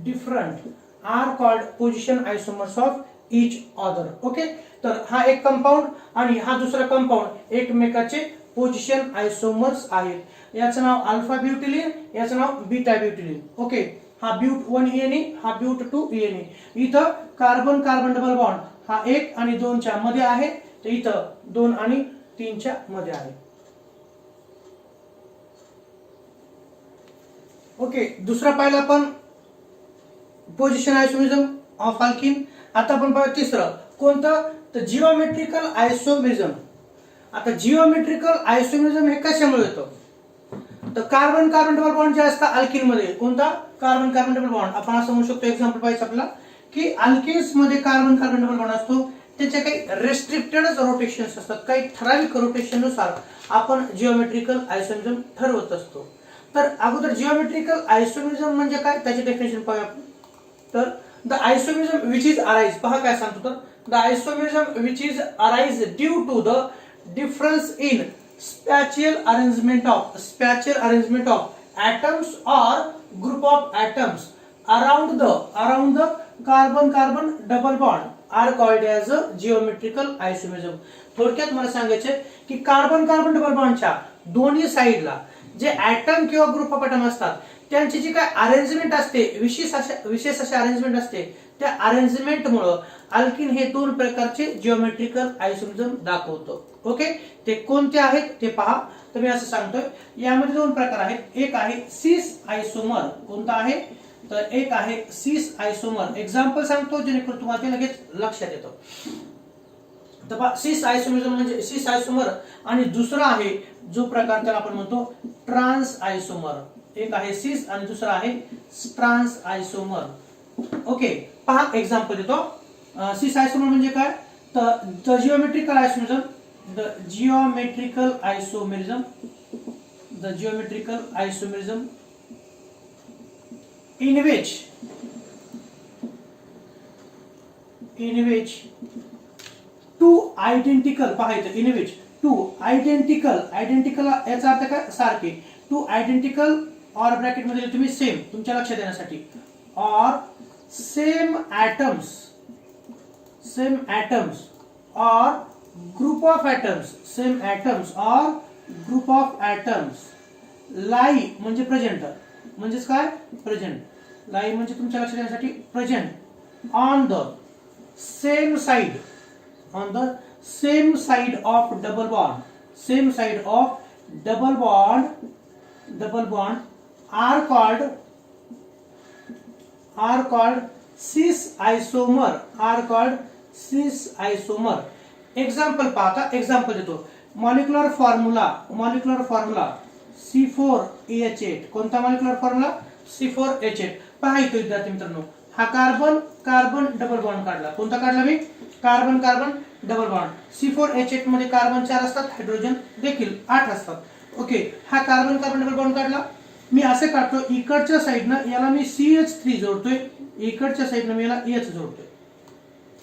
different are called position isomers of each other. Okay, तर हा एक compound आणि हा दुसरा compound एकमेकाचे position आयसोमर्स आहेत. याचं नाव alpha ब्युटिलिन, याचं नाव beta ब्युटिलिन. Okay, हा ब्यूट 1ENE, हा ब्यूट 2ENE. इथं कार्बन डबल बॉन्ड हा 1 आणि 2 च्या मध्ये आहे, तर इथं 2 आणि 3 च्या मध्ये आहे. ओके, दुसरा पाहिला आपण पोझिशन आयसोमिझम ऑफ अल्किन. आता आपण पाहू तिसरं कोणतं, तर जिओमेट्रिकल आयसोमिझम. आता जिओमेट्रिकल आयसोमिझम हे कशामुळे येतं, तर कार्बन डबल बॉन्ड जे असतात अल्किन मध्ये, कोणता कार्बन डबल बॉन्ड. आपण असं म्हणू शकतो, एक्झाम्पल पाहिजे आपल्याला की अल्किन्स मध्ये कार्बन डबल बॉन्ड असतो, त्याचे काही रेस्ट्रिक्टेड रोटेशन्स असतात, काही ठराविक रोटेशन नुसार आपण जिओमेट्रिकल आयसोमिझम ठरवत असतो. तर अगोदर जिओमेट्रिकल आयसोमिझम म्हणजे काय, त्याची डेफिनेशन पाहूया आपण. तर the isomerism which is arise, पहा काय सांगतो, तर the isomerism which is arise due to the difference in spatial arrangement of atoms or group of atoms around the carbon double bond are called as a geometrical isomerism. थोडक्यात मला सांगायचे की carbon double बॉन्डच्या दोन्ही साइडला जे atom किंवा group of atom असतात त्यांची जी काय अरेंजमेंट असते, विशेष अशी अरेंजमेंट असते, त्या अरेंजमेंट मुळे अल्किन हे दोन प्रकारचे जिओमेट्रिकल आयसोमिझम दाखवतो. ओके, ते कोणते आहेत ते पहा. तर मी असं सांगतोय, यामध्ये दोन प्रकार आहेत. एक आहे सिस आयसोमर. कोणता आहे, तर एक आहे सिस आयसोमर. एक्झाम्पल सांगतो जेणेकरून तुम्हाला ते लगेच लक्षात येतं. तर पहा, सिस आयसोमिझम म्हणजे सिस आयसोमर, आणि दुसरा आहे जो प्रकार त्याला आपण म्हणतो ट्रान्स आयसोमर. एक आहे सिस आणि दुसरा आहे ट्रान्स आयसोमर. ओके, पहा एक्झाम्पल देतो. सिस आयसोमर म्हणजे काय, तर the geometrical isomerism in which two identical, पाहायचं, in which two identical याचा अर्थ काय, सारखे. two identical or ब्रॅकेट मध्ये तुम्ही सेम, तुमच्या लक्षात येण्यासाठी, or same atoms or group of atoms lie म्हणजे प्रेझेंट, म्हणजेच काय प्रेझेंट. lie म्हणजे तुमच्या लक्षात येण्यासाठी present on the same side of double bond are called cis isomer. Example पाहता, एक्झाम्पल देतो. Molecular formula C4H8. कोणता मॉलिक्युलर फॉर्म्युला, C4H8. पहा इथे विद्यार्थी मित्रांनो, हा कार्बन डबल बॉन्ड काढला. कोणता काढला मी, कार्बन डबल बॉन्ड. C4H8 मध्ये कार्बन 4 असतात, हायड्रोजन देखील 8 असतात. ओके, हा कार्बन कार्बन डबल बॉन्ड काढला. मी असे काढतो, इकडच्या साईडनं याला मी CH3 जोडतोय, इकडच्या साईडनं मी याला H जोडतोय.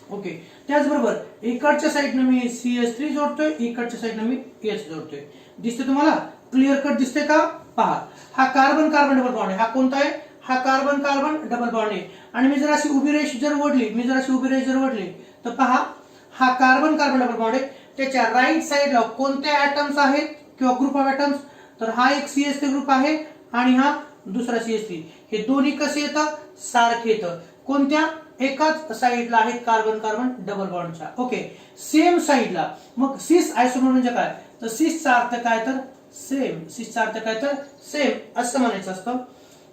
ओके, त्याचबरोबर इकडच्या साईडनं मी CH3 जोडतोय, इकडच्या साईडनं मी H जोडतोय. दिसते तुम्हाला? क्लिअर कट दिसते का? पहा, हा कार्बन कार्बन डबल बॉन्ड आहे. हा कोणता आहे? हा कार्बन कार्बन डबल बॉन्ड आहे. आणि मी जर अशी उभी रेष जर ओढली, तर पहा, हा कार्बन कार्बन डबल बॉन्ड आहे. त्याच्या राईट साईडला कोणते ऍटम्स आहेत किंवा ग्रुप ऑफ ऍटम्स? तर हा एक CH3 ग्रुप आहे आणि हा दुसरा CH3. हे दोन्ही कसे येतात? सारखे येतात. कोणत्या? एकाच साईडला आहेत कार्बन कार्बन डबल बॉन्डच्या. ओके, सेम साईडला. मग सिस आयसोमर म्हणजे काय? तर सिसचा अर्थ काय? तर सेम. सिसचा अर्थ काय? तर सेम असं म्हणायचं असतं.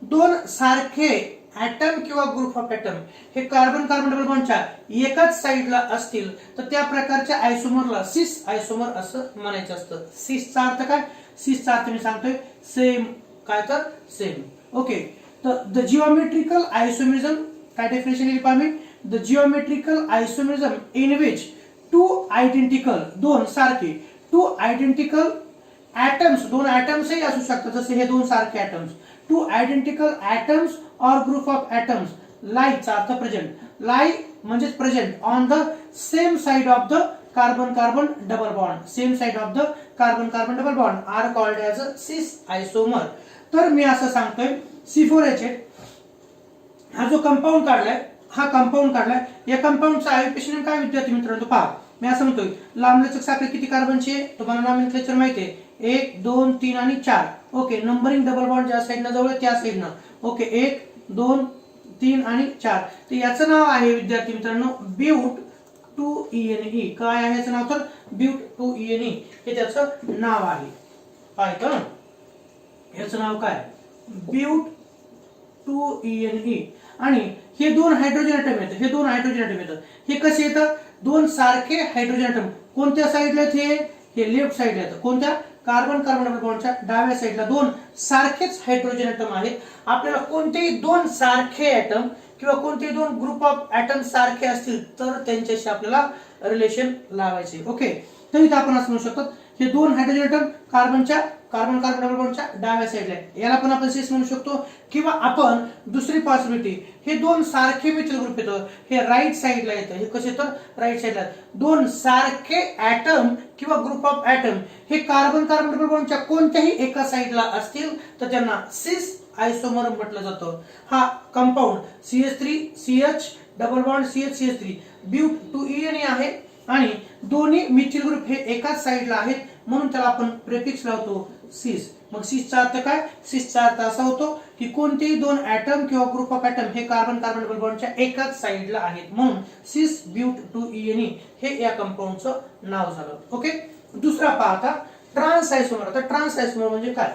दोन सारखे ऍटम किंवा ग्रुप ऑफ ऍटम हे कार्बन कार्बन डबल बॉन्डच्या एकाच साईडला असतील तर त्या प्रकारच्या आयसोमरला सिस आयसोमर असं म्हणायचं असतं. सिसचा अर्थ काय? सिसचा अर्थ मी सांगतोय सेम. काय? तर सेम. ओके, तर द जिओमेट्रिकल आयसोमरिझम, काय डेफिनेशन लिहिली पहा मी? The geometrical isomerism in which two identical, दोन सारखे, टू आयडेंटिकल ऍटम्स, दोन ऍटम्सही असू शकतात जसे हे दोन सारखे atoms, two identical atoms or group of atoms lie चा अर्थ प्रेझेंट, लाई म्हणजे present on the same side of the carbon carbon double bond, same side of the carbon carbon double bond are called as a cis isomer. तर मी असं सांगतोय C4H8 हा जो compound काढलाय, हा कंपाऊंड काढलाय, या कंपाऊंडचा आयुपेशन काय विद्यार्थी मित्रांनो? पहा, मी असं म्हणतोय लांबलचक साखळी किती कार्बनची आहे? तुम्हाला नॉमेनक्लेचर माहिती आहे, 1 2 3 आणि 4. ओके, नंबरिंग डबल बॉन्ड ज्या साईडनं जवळ त्या साईडनं. ओके, 1 2 3 आणि 4. तर याचं नाव आहे विद्यार्थी मित्रांनो ब्यूट 2ENE. काय आहे याचं नाव? तर ब्यूट 2ENE हे त्याचं नाव आहे. काय का याचं नाव? काय? ब्यूट 2ENE. आणि हे दोन हायड्रोजन ऍटम येतात, हे दोन हायड्रोजन ऍटम येतात. हे कसे येतात? दोन सारखे हायड्रोजन ऍटम कोणत्या साईडला आहेत? हे लेफ्ट साईडला येतात. कोणत्या? कार्बन कार्बन डबल बॉन्डच्या डाव्या साईडला दोन सारखेच हायड्रोजन ऍटम आहेत. आपल्याला कोणतेही दोन सारखे ऍटम किंवा कोणतेही दोन ग्रुप ऑफ ऍटम सारखे असतील तर त्यांच्याशी आपल्याला रिलेशन लावायचे. ओके, तर इथं आपण असं म्हणू शकतो हे दोन हायड्रोजन ॲटम कार्बनच्या कार्बन कार्बन डबल बॉन्डच्या डाव्या साईडला आहे, याला पण आपण सिस म्हणू शकतो. किंवा आपण दुसरी पॉसिबिलिटी, हे दोन सारखे मिथिल ग्रुप येतं, हे राईट साईडला येतं. हे कसे येतं? राईट साईडला. दोन सारखे ॲटम किंवा ग्रुप ऑफ ॲटम हे कार्बन कार्बन डबल बॉन्डच्या कोणत्याही एका साईडला असतील तर त्यांना सिस आयसोमर म्हटलं जातं. हा compound CH3 CH double bond CH CH3 but 2ENE आहे आणि दोन्ही मिथिल ग्रुप हे एकाच साईडला आहेत म्हणून त्याला आपण प्रेफिक्स लावतो सिस. मग सिसचा अर्थ काय? सिसचा अर्थ असा होतो की कोणतेही दोन ॲटम किंवा ग्रुप ऑफ ॲटम हे कार्बन कार्बन डबल बॉन्डच्या एकाच साईडला आहेत म्हणून सिस ब्यूट 2ENE हे या कंपाऊंडचं नाव झालं. ओके, दुसरा पाहता ट्रान्स आयसोमर. आता ट्रान्स आयसोमर म्हणजे काय?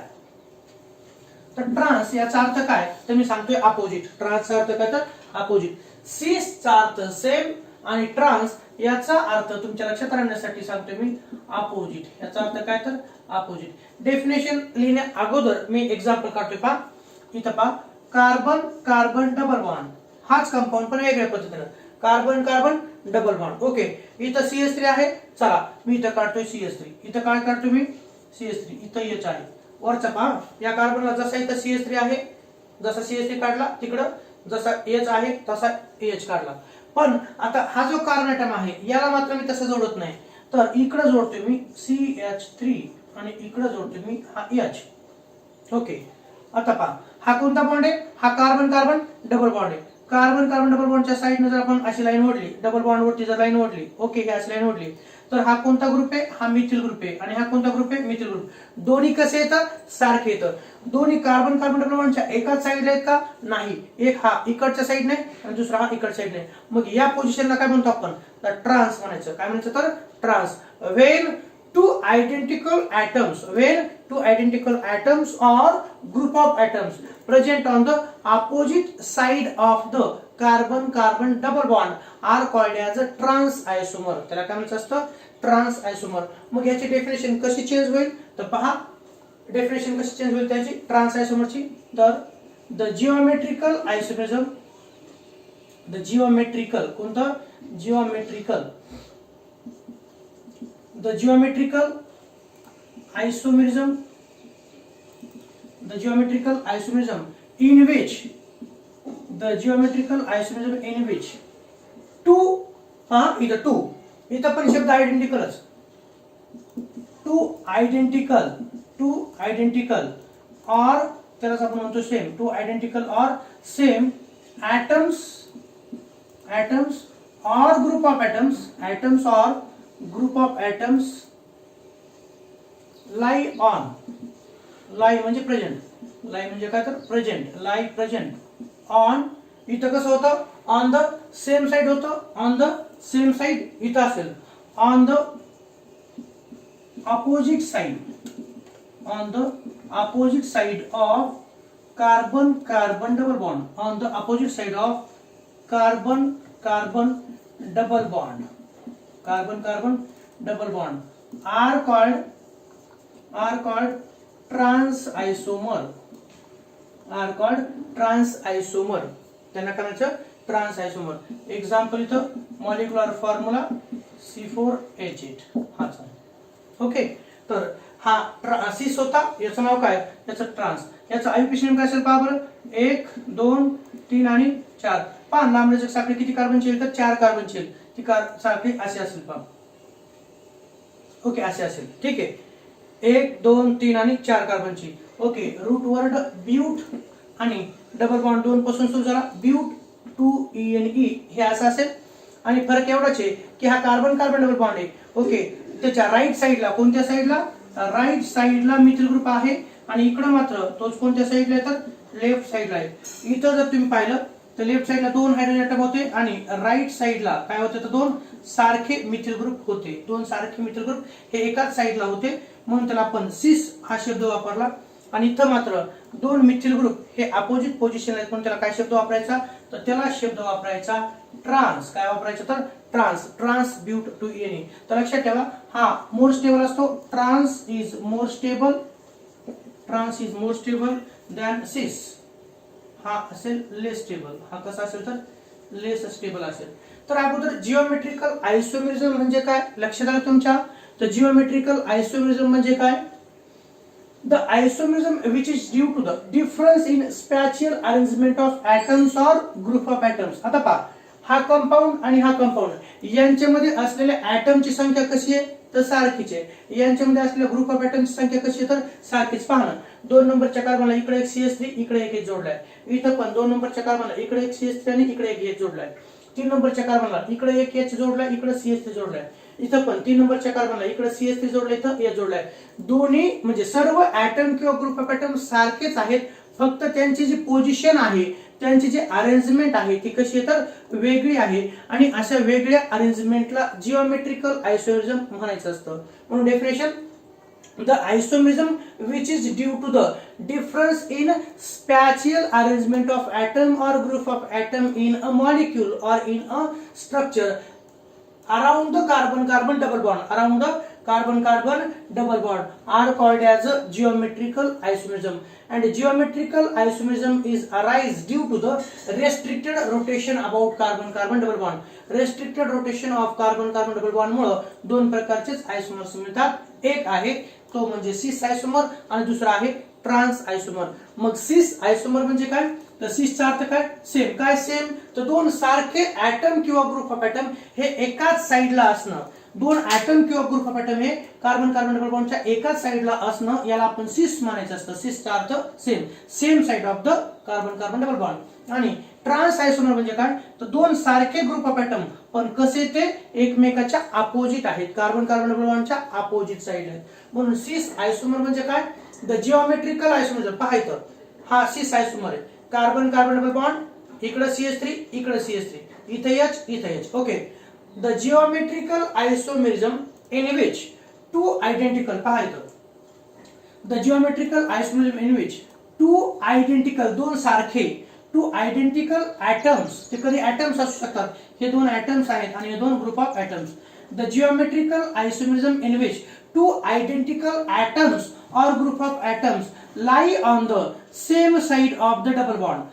तर ट्रान्स याचा अर्थ काय तर मी सांगतोय अपोजिट. ट्रान्सचा अर्थ काय तर अपोजिट. सिसचा अर्थ सेम आणि ट्रान्स याचा अर्थ तुमच्या लक्षात राहण्यासाठी सांगतोय मी अपोजिट. याचा अर्थ काय तर अपोजिट. डेफिनेशन लिहिण्या अगोदर मी एक्झाम्पल काढतोय. पहा इथं, पहा कार्बन कार्बन डबल बॉन्ड हाच कंपाऊंड पण वेगळ्या पद्धतीनं carbon carbon double bond. Okay, इथं CH3 आहे. चला मी इथं काढतोय CH3. इथं काय काढतोय मी? CH3. इथं H आहे. वरचा पहा या कार्बनला जसा इथं CH3 आहे, जसा CH3 काढला तिकडं, जसा H आहे तसा H काढला. पण आता हा जो कार्बन ॲटम आहे याला मात्र मी तसं जोडत नाही, तर इकडे जोडतोय मी CH3 आणि इकडे जोडतोय मी हा H. ओके, आता पहा हा कोणता बॉन्ड आहे? हा कार्बन कार्बन डबल बॉन्ड आहे. कार्बन कार्बन डबल बॉन्डच्या साईडने जर आपण अशी लाईन ओढली, डबल बॉन्ड वरती जर लाईन ओढली, ओके ही अशी लाईन ओढली, तर हा कोणता ग्रुप आहे? हा मिथिल ग्रुप आहे. आणि हा कोणता ग्रुप आहे? Methyl group. दोन्ही कसे येतात? सारखे येतात. दोन्ही कार्बन कार्बन डबल बॉन्डच्या एकाच साईडला आहेत का? नाही. एक हा इकडच्या साईडने आणि दुसरा हा इकडच्या साईडने. मग या पोझिशनला काय म्हणतो आपण? तर ट्रान्स म्हणायचं. काय म्हणायचं? तर trans. When two identical atoms or group of atoms present on the opposite side of the carbon carbon double bond are called as a trans isomer. त्याला काय म्हणायचं असतं? ट्रान्स आयसोमर. मग याची डेफिनेशन कशी चेंज होईल तर पहा, डेफिनेशन कशी चेंज होईल त्याची ट्रान्स आयसोमरची. तर द जिओमेट्रिकल आयसोमरिझम, द जिओमेट्रिकल कोणतं? Geometrical. The geometrical isomerism the geometrical isomerism in which two इथं टू इथं पण शब्द आयडेंटिकलच टू आयडेंटिकल और त्यालाच आपण म्हणतो same to identical or same atoms or group of atoms lie म्हणजे प्रेझेंट ऑन इथं कसं होतं ऑन द सेम साइड होतं ऑन द सेम साइड इथं असेल on the opposite side of carbon double bond on the opposite side of carbon double bond are called trans isomer त्यांना करायचं trans आयसोमर example इथं molecular formula C4H8 हाच आहे okay तर हा सिस होता याचं नाव काय याचं ट्रान्स याचं आयुष्य काय असेल पहा बरं 1 2 3 आणि 4 पहा लांबलचक साखळी किती कार्बनची आहे तर 4 कार्बनची आहे ती साखळी अशी असेल पहा ओके असे असेल ठीक आहे 1 2 3 आणि 4 कार्बनची ओके रूट वर्ड ब्यूट आणि डबल बॉन्ड 2 पासून सुरू झाला ब्यूट 2ENE हे असं असेल आणि फरक एवढाच आहे की हा कार्बन डबल बॉन्ड आहे ओके त्याच्या राईट साइडला कोणत्या साइडला राईट साइडला मिथिल ग्रुप आहे आणि इकडे मात्र तोच कोणत्या साइडला आहे तर लेफ्ट साइडला आहे इथं जर तुम्ही पाहिलं तर लेफ्ट साइडला 2 हायड्रोजन ॲटम होते आणि राईट साइडला काय होते तर 2 सारखे मिथिल ग्रुप होते 2 सारखे मिथिल ग्रुप हे एकाच साइडला होते म्हणून त्याला आपण सिस हा शब्द वापरला आणि इथं मात्र 2 मिथिल ग्रुप हे अपोजिट पोझिशन आहेत म्हणून त्याला काय शब्द वापरायचा तर त्याला शब्द वापरायचा ट्रान्स काय वापरायचा तर ट्रान्स ब्यूट 2ENE तर लक्षात ठेवा हा मोर स्टेबल असतो trans is more stable than cis हा असेल लेस स्टेबल हा कसा असेल तर लेस स्टेबल असेल तर अगोदर जिओमेट्रिकल आयसोमेरिझम म्हणजे काय लक्षात आलं तुमच्या तर जिओमेट्रिकल आयसोमेरिझम म्हणजे काय The isomerism which is due to the difference in spatial arrangement of atoms or group of atoms. आता पहा हा कंपाऊंड आणि हा कंपाऊंड यांच्यामध्ये असलेल्या ॲटमची संख्या कशी आहे तर सारखीच आहे यांच्यामध्ये असलेल्या ग्रुप ऑफ ॲटमची संख्या कशी आहे तर सारखीच पहा ना 2 नंबरच्या कार्बनला इकडे एक CH3 इकडे एक जोडलाय इथं पण 2 नंबरच्या कार्बनला इकडे एक CH3 आणि इकडे एक H जोडलाय 3 नंबरच्या कार्बनला इकडे एक H जोडलाय इकडे CH3 जोडलाय इथं पण 3 नंबरच्या कार्बनला इकडे CH3 जोडलाय इथं H जोडलाय दोन्ही म्हणजे सर्व ॲटम किंवा ग्रुप ऑफ ॲटम सारखेच आहेत फक्त त्यांची जी पोझिशन आहे त्यांची जी अरेंजमेंट आहे ती कशी आहे तर वेगळी आहे आणि अशा वेगळ्या अरेंजमेंटला जिओमेट्रिकल आयसोमेरिझम म्हणायचं असतं म्हणून definition the isomerism which is due to the difference in spatial arrangement of atom or group of atom in a molecule or in a structure around the carbon double bond are called as a geometrical isomerism and geometrical isomerism is arise due to the restricted rotation about carbon double bond restricted rotation of carbon double bond मुळे दोन प्रकारचेच आयसोमर्स मिळतात एक आहे तो म्हणजे सिस आयसोमर आणि दुसरा आहे ट्रान्स आयसोमर मग सिस आयसोमर म्हणजे काय तर सिसचा अर्थ काय सेम तर दोन सारखे ॲटम किंवा ग्रुप ऑफ ॲटम हे एकाच साइडला असणं दोन ॲटम किंवा ग्रुप ऑफ ॲटम हे कार्बन डबल बॉन्डच्या एकाच साइडला असणं याला आपण सिस म्हणायचं असतं सिसचा अर्थ same side of the carbon double bond आणि ट्रान्स आयसोमर म्हणजे काय तर दोन सारखे ग्रुप ऑफ ॲटम पण कसे ते एकमेकाच्या अपोजिट आहेत कार्बन डबल बॉन्डच्या अपोजिट साइड आहेत म्हणून सिस आयसोमर म्हणजे काय द जिओमेट्रिकल आयसोमर पाहायचं हा सिस आयसोमर आहे कार्बन डबल बॉन्ड इकडे CH3 इकडे CH3 इथे H okay the geometrical isomerism in which two identical पाहायचं the geometrical isomerism in which two identical दोन सारखे टू आयडेंटिकल ॲटम्स ते कधी ॲटम्स असू शकतात हे दोन ॲटम्स आहेत आणि हे दोन group of atoms the geometrical isomerism in which two identical atoms or group of atoms lie on the same side of the double bond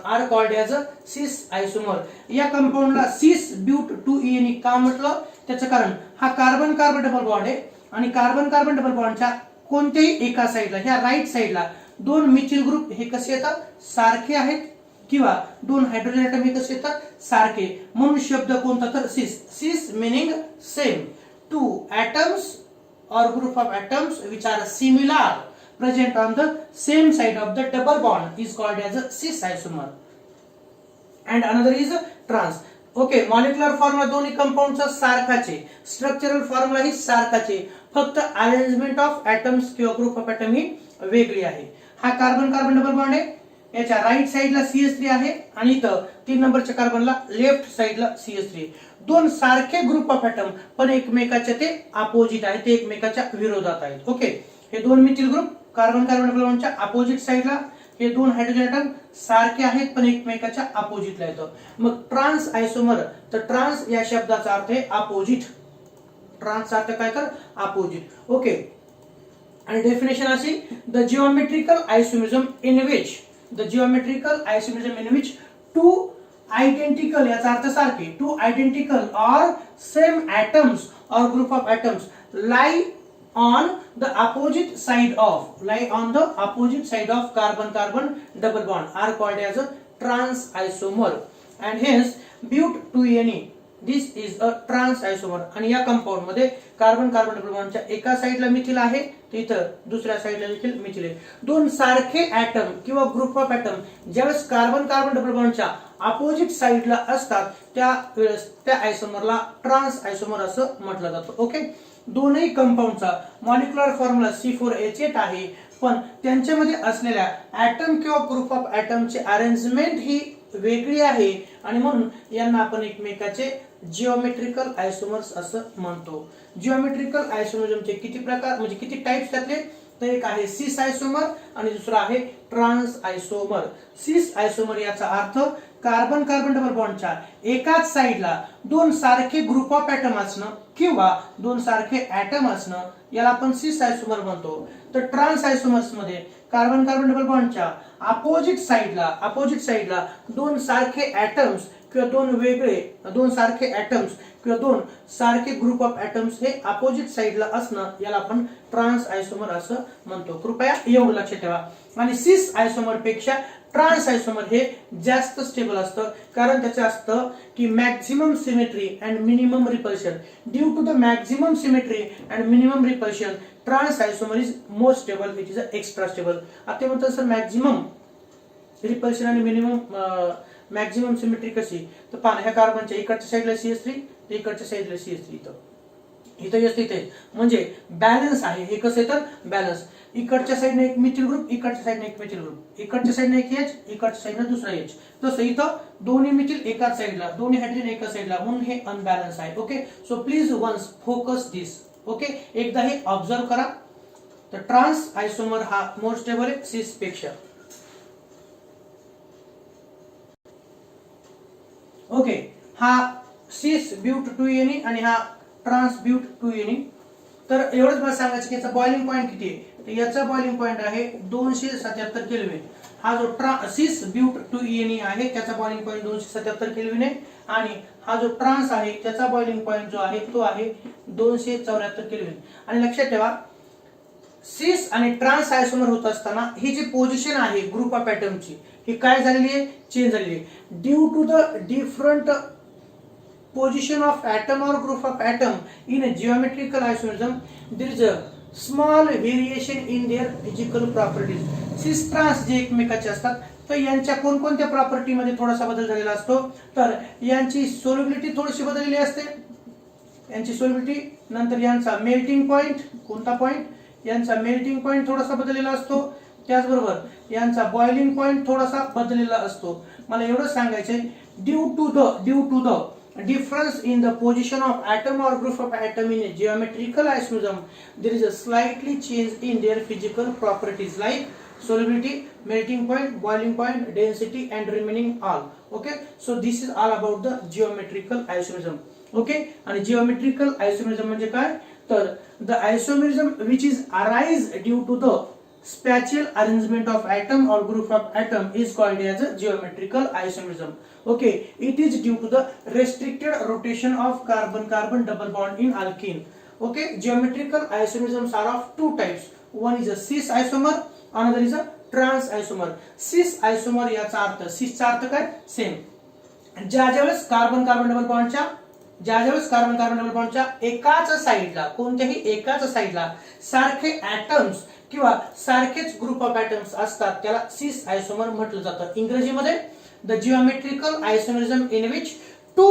are called as a cis isomer या कंपाऊंडला cis ब्यूट 2ENE का म्हटलं त्याचं कारण हा carbon double bond आहे आणि carbon double बॉन्डच्या कोणत्याही एका साईडला, ह्या राईट साईडला दोन मिथिल ग्रुप हे कसे येतात, सारखे आहेत, किंवा दोन हायड्रोजन ॲटम हे कसे येतात, सारखे, म्हणून शब्द कोणता तर cis. Cis meaning same. Two atoms or group of atoms which are similar present on the same side of the double bond is called as a cis isomer, and another is a trans. Okay, molecular formula दोन्ही कंपाऊंडचा सारखाच आहे, structural formula ही सारखाच आहे, फक्त arrangement of atoms किंवा group of item ही वेगळी आहे. हा कार्बन कार्बन डबल बॉन्ड आहे, याच्या राईट साईडला CH3 आहे आणि इथं 3 नंबरच्या कार्बनला लेफ्ट साईडला CH3. दोन सारखे ग्रुप ऑफ ॲटम पण एकमेकाच्या ते अपोजिट आहेत, ते एकमेकाच्या विरोधात आहेत. ओके, हे दोन methyl group carbon carbon double बॉन्डच्या अपोजिट साईडला, हे दोन हायड्रोजन ॲटम सारखे आहेत पण एकमेकाच्या अपोजिटला येतं. मग ट्रान्स आयसोमर, तर ट्रान्स या शब्दाचा अर्थ आहे अपोजिट. ट्रान्सचा अर्थ काय तर अपोजिट. ओके, आणि डेफिनेशन अशी, the geometrical isomerism in which, the geometrical isomerism in which two identical, याचा अर्थ सारखे, two identical or same atoms or group of atoms lie on the opposite side of carbon carbon double bond are called as a trans isomer, and hence but2Ne this is a trans isomer. आणि या compound मध्ये carbon carbon double बॉन्डच्या एका साइडला methyl आहे, इथं दुसऱ्या साइडला देखील मिथिल आहे. दोन सारखे ॲटम किंवा ग्रुप ऑफ ॲटम ज्यावेळेस कार्बन कार्बन डबल बॉन्डच्या अपोजिट साइडला असतात त्यावेळेस त्या आयसोमरला ट्रान्स आयसोमर असं म्हटलं जातं. ओके, दोनही कंपाऊंडचा मॉलिक्युलर फॉर्म्युला C4H8 आहे, पण त्यांच्यामध्ये असलेल्या ॲटम किंवा ग्रुप ऑफ ॲटमचे अरेंजमेंट ही वेगळी आहे आणि म्हणून यांना आपण एकमेकाचे जिओमेट्रिकल आयसोमर्स असं म्हणतो. जिओमेट्रिकल आयसोमरिझमचे किती प्रकार म्हणजे किती टाइप्स त्यातले, तर एक आहे सिस आयसोमर आणि दुसरा आहे ट्रान्स आयसोमर. सिस आयसोमर याचा अर्थ कार्बन कार्बन डबल बॉन्डच्या एकाच साइडला दोन सारखे ग्रुप ऑफ ॲटम असणं किंवा दोन सारखे ॲटम असणं याला आपण सिस आयसोमर म्हणतो. तर ट्रान्स आयसोमर्स मध्ये कार्बन कार्बन डबल बॉन्डच्या अपोजिट साइडला दोन सारखे ॲटम्स किंवा दोन सारखे ॲटम्स किंवा दोन सारखे ग्रुप ऑफ ॲटम्स हे अपोजिट साइडला असणं याला आपण ट्रान्स आयसोमर असं म्हणतो. कृपया एवढं लक्षात ठेवा. आणि सिस आयसोमर पेक्षा ट्रान्स आयसोमर हे जास्त स्टेबल असतं, कारण त्याचं असतं की maximum symmetry and minimum repulsion. Due to the maximum symmetry and minimum repulsion trans isomer is more stable, it is extra stable. आता म्हणतात सर मॅक्झिमम रिपल्शन आणि मिनिमम मॅक्झिमम सिमेट्री कशी, तर पाहा ह्या कार्बनच्या इकडच्या साईडला CH3, इकडच्या साईडला CH3, इथं म्हणजे बॅलन्स आहे. हे कसं आहे तर बॅलन्स. इकडच्या साईडने एक मिथिल ग्रुप, इकडच्या साईडने एक मिथिल ग्रुप, इकडच्या साईडने एक H, इकडच्या साईडने दुसरा H. तसं इथं दोन्ही मिथिल एकाच साईडला, दोन्ही हायड्रोजन एका साईडला, म्हणून हे अनबॅलन्स आहे. Okay, so please once focus this. Okay, एकदा हे ऑब्झर्व करा. तर ट्रान्स आयसोमर हा मोर स्टेबल आहे सिस पेक्षा. ओके, हा सिस ब्यूट2Ne आणि हा ट्रान्स ब्यूट2Ne. तर एवढंच मला सांगायचं की याचा बॉइलिंग पॉईंट किती आहे, तर याचा बॉइलिंग पॉईंट आहे 277 केल्विन. हा जो सिस ब्यूट2Ne आहे त्याचा बॉइलिंग पॉईंट 277 केल्विन आहे, आणि हा जो ट्रान्स आहे त्याचा बॉइलिंग पॉईंट जो आहे तो आहे 274 केल्विन. आणि लक्षात ठेवा, सिस आणि ट्रान्स आयसोमर होत असताना ही जी पोझिशन आहे ग्रुप ऑफ ॲटमची ही काय झालेली आहे, चेंज झालेली आहे. Due to the different position of atom or group of atom in a geometrical isomerism, there is a small variation in their physical properties. Cis trans जे एकमेकाचे असतात तर यांच्या कोणकोणत्या प्रॉपर्टी मध्ये थोडासा बदल झालेला असतो, तर यांची सोल्युबिलिटी थोडीशी बदललेली असते, यांची सोल्युबिलिटी. नंतर यांचा मेल्टिंग पॉइंट, कोणता पॉइंट, यांचा मेल्टिंग पॉइंट थोडासा बदललेला असतो. त्याचबरोबर यांचा बॉइलिंग पॉइंट थोडासा बदललेला असतो. मला एवढं सांगायचंय, due to the difference in the position of atom or group of atom in a geometrical isomerism, there is a slightly change in their physical properties like solubility, melting point, boiling point, density and remaining all. Okay, so this is all about the geometrical isomerism. Okay, and geometrical isomerism म्हणजे काय, तर the isomerism which is arise due to the spatial arrangement of atom or group of atom is called as a geometrical isomerism. Okay, it is due to the restricted rotation of carbon carbon double bond in alkene. Okay, geometrical isomerisms are of two types. One is a cis आयसोमर, another is a trans आयसोमर. सिस आयसोमर याचा अर्थ, सिसचा अर्थ काय, same. ज्यावेळेस carbon carbon double बॉन्डच्या एकाच साईडला, कोणत्याही एकाच साईडला सारखे ऍटम्स किंवा सारखेच ग्रुप ऑफ ऍटम्स असतात त्याला सिस आयसोमर म्हटलं जातं. इंग्रजीमध्ये the geometrical isomerism in which two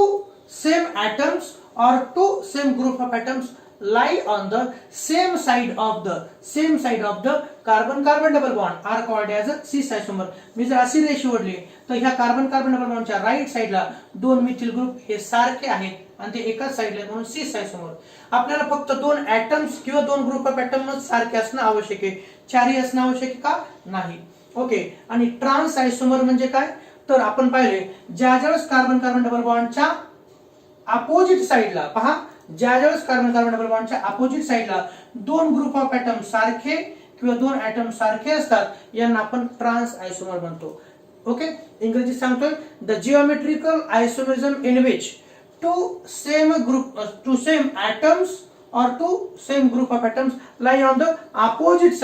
same atoms or two same group of atoms lie on the same side of the carbon carbon double bond are called as a cis isomer. मी जर अशी रेषी ओढली तर ह्या carbon carbon double बॉन्डच्या right साइडला दोन methyl group हे सारखे आहेत आणि ते एकाच साइडला म्हणून सिस आयसोमर. आपल्याला फक्त दोन ऍटम्स किंवा दोन ग्रुप ऑफ ऍटम्स सारखे असणं आवश्यक आहे, चारही असणं आवश्यक का नाही. ओके. आणि ट्रान्स आयसोमर म्हणजे काय, तर आपण पाहिले ज्यावेळेस कार्बन कार्बन डबल बॉन्डच्या अपोजिट साइडला, पहा, ज्यावेळेस कार्बन कार्बन डबल बॉन्डच्या अपोजिट साइडला दोन ग्रुप ऑफ ऍटम सारखे किंवा दोन ऍटम सारखे असतात यांना आपण ट्रान्स आयसोमर म्हणतो. ओके. इंग्रजीत सांगतोय the geometrical isomerism in which two same atoms or two same group of atoms lie on the opposite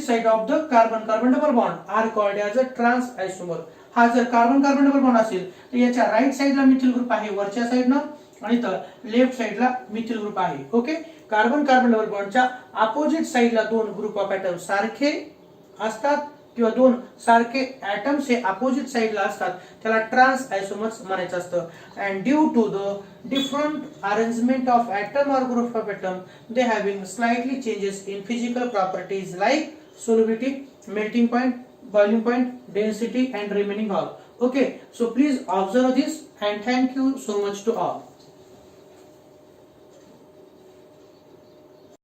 side of the carbon carbon double bond are called as a trans isomer. हा जर carbon carbon double bond असेल तर याच्या right साइडला methyl group आहे वरच्या साइडनं आणि तर लेफ्ट साइडला मिथिल ग्रुप आहे. ओके. कार्बन कार्बन डबल बॉन्डच्या अपोजिट साइडला दोन ग्रुप ऑफ ऍटम सारखे असतात किंवा दोन सारखे ऍटम्स हे अपोजिट साइडला असतात त्याला ट्रान्स आयसोमर्स म्हणायचं असतं. And due to the different arrangement of atom or group of atom they having slightly changes in physical properties like solubility, melting point, boiling point, density and remaining all. Okay, so please observe this and thank you so much to all.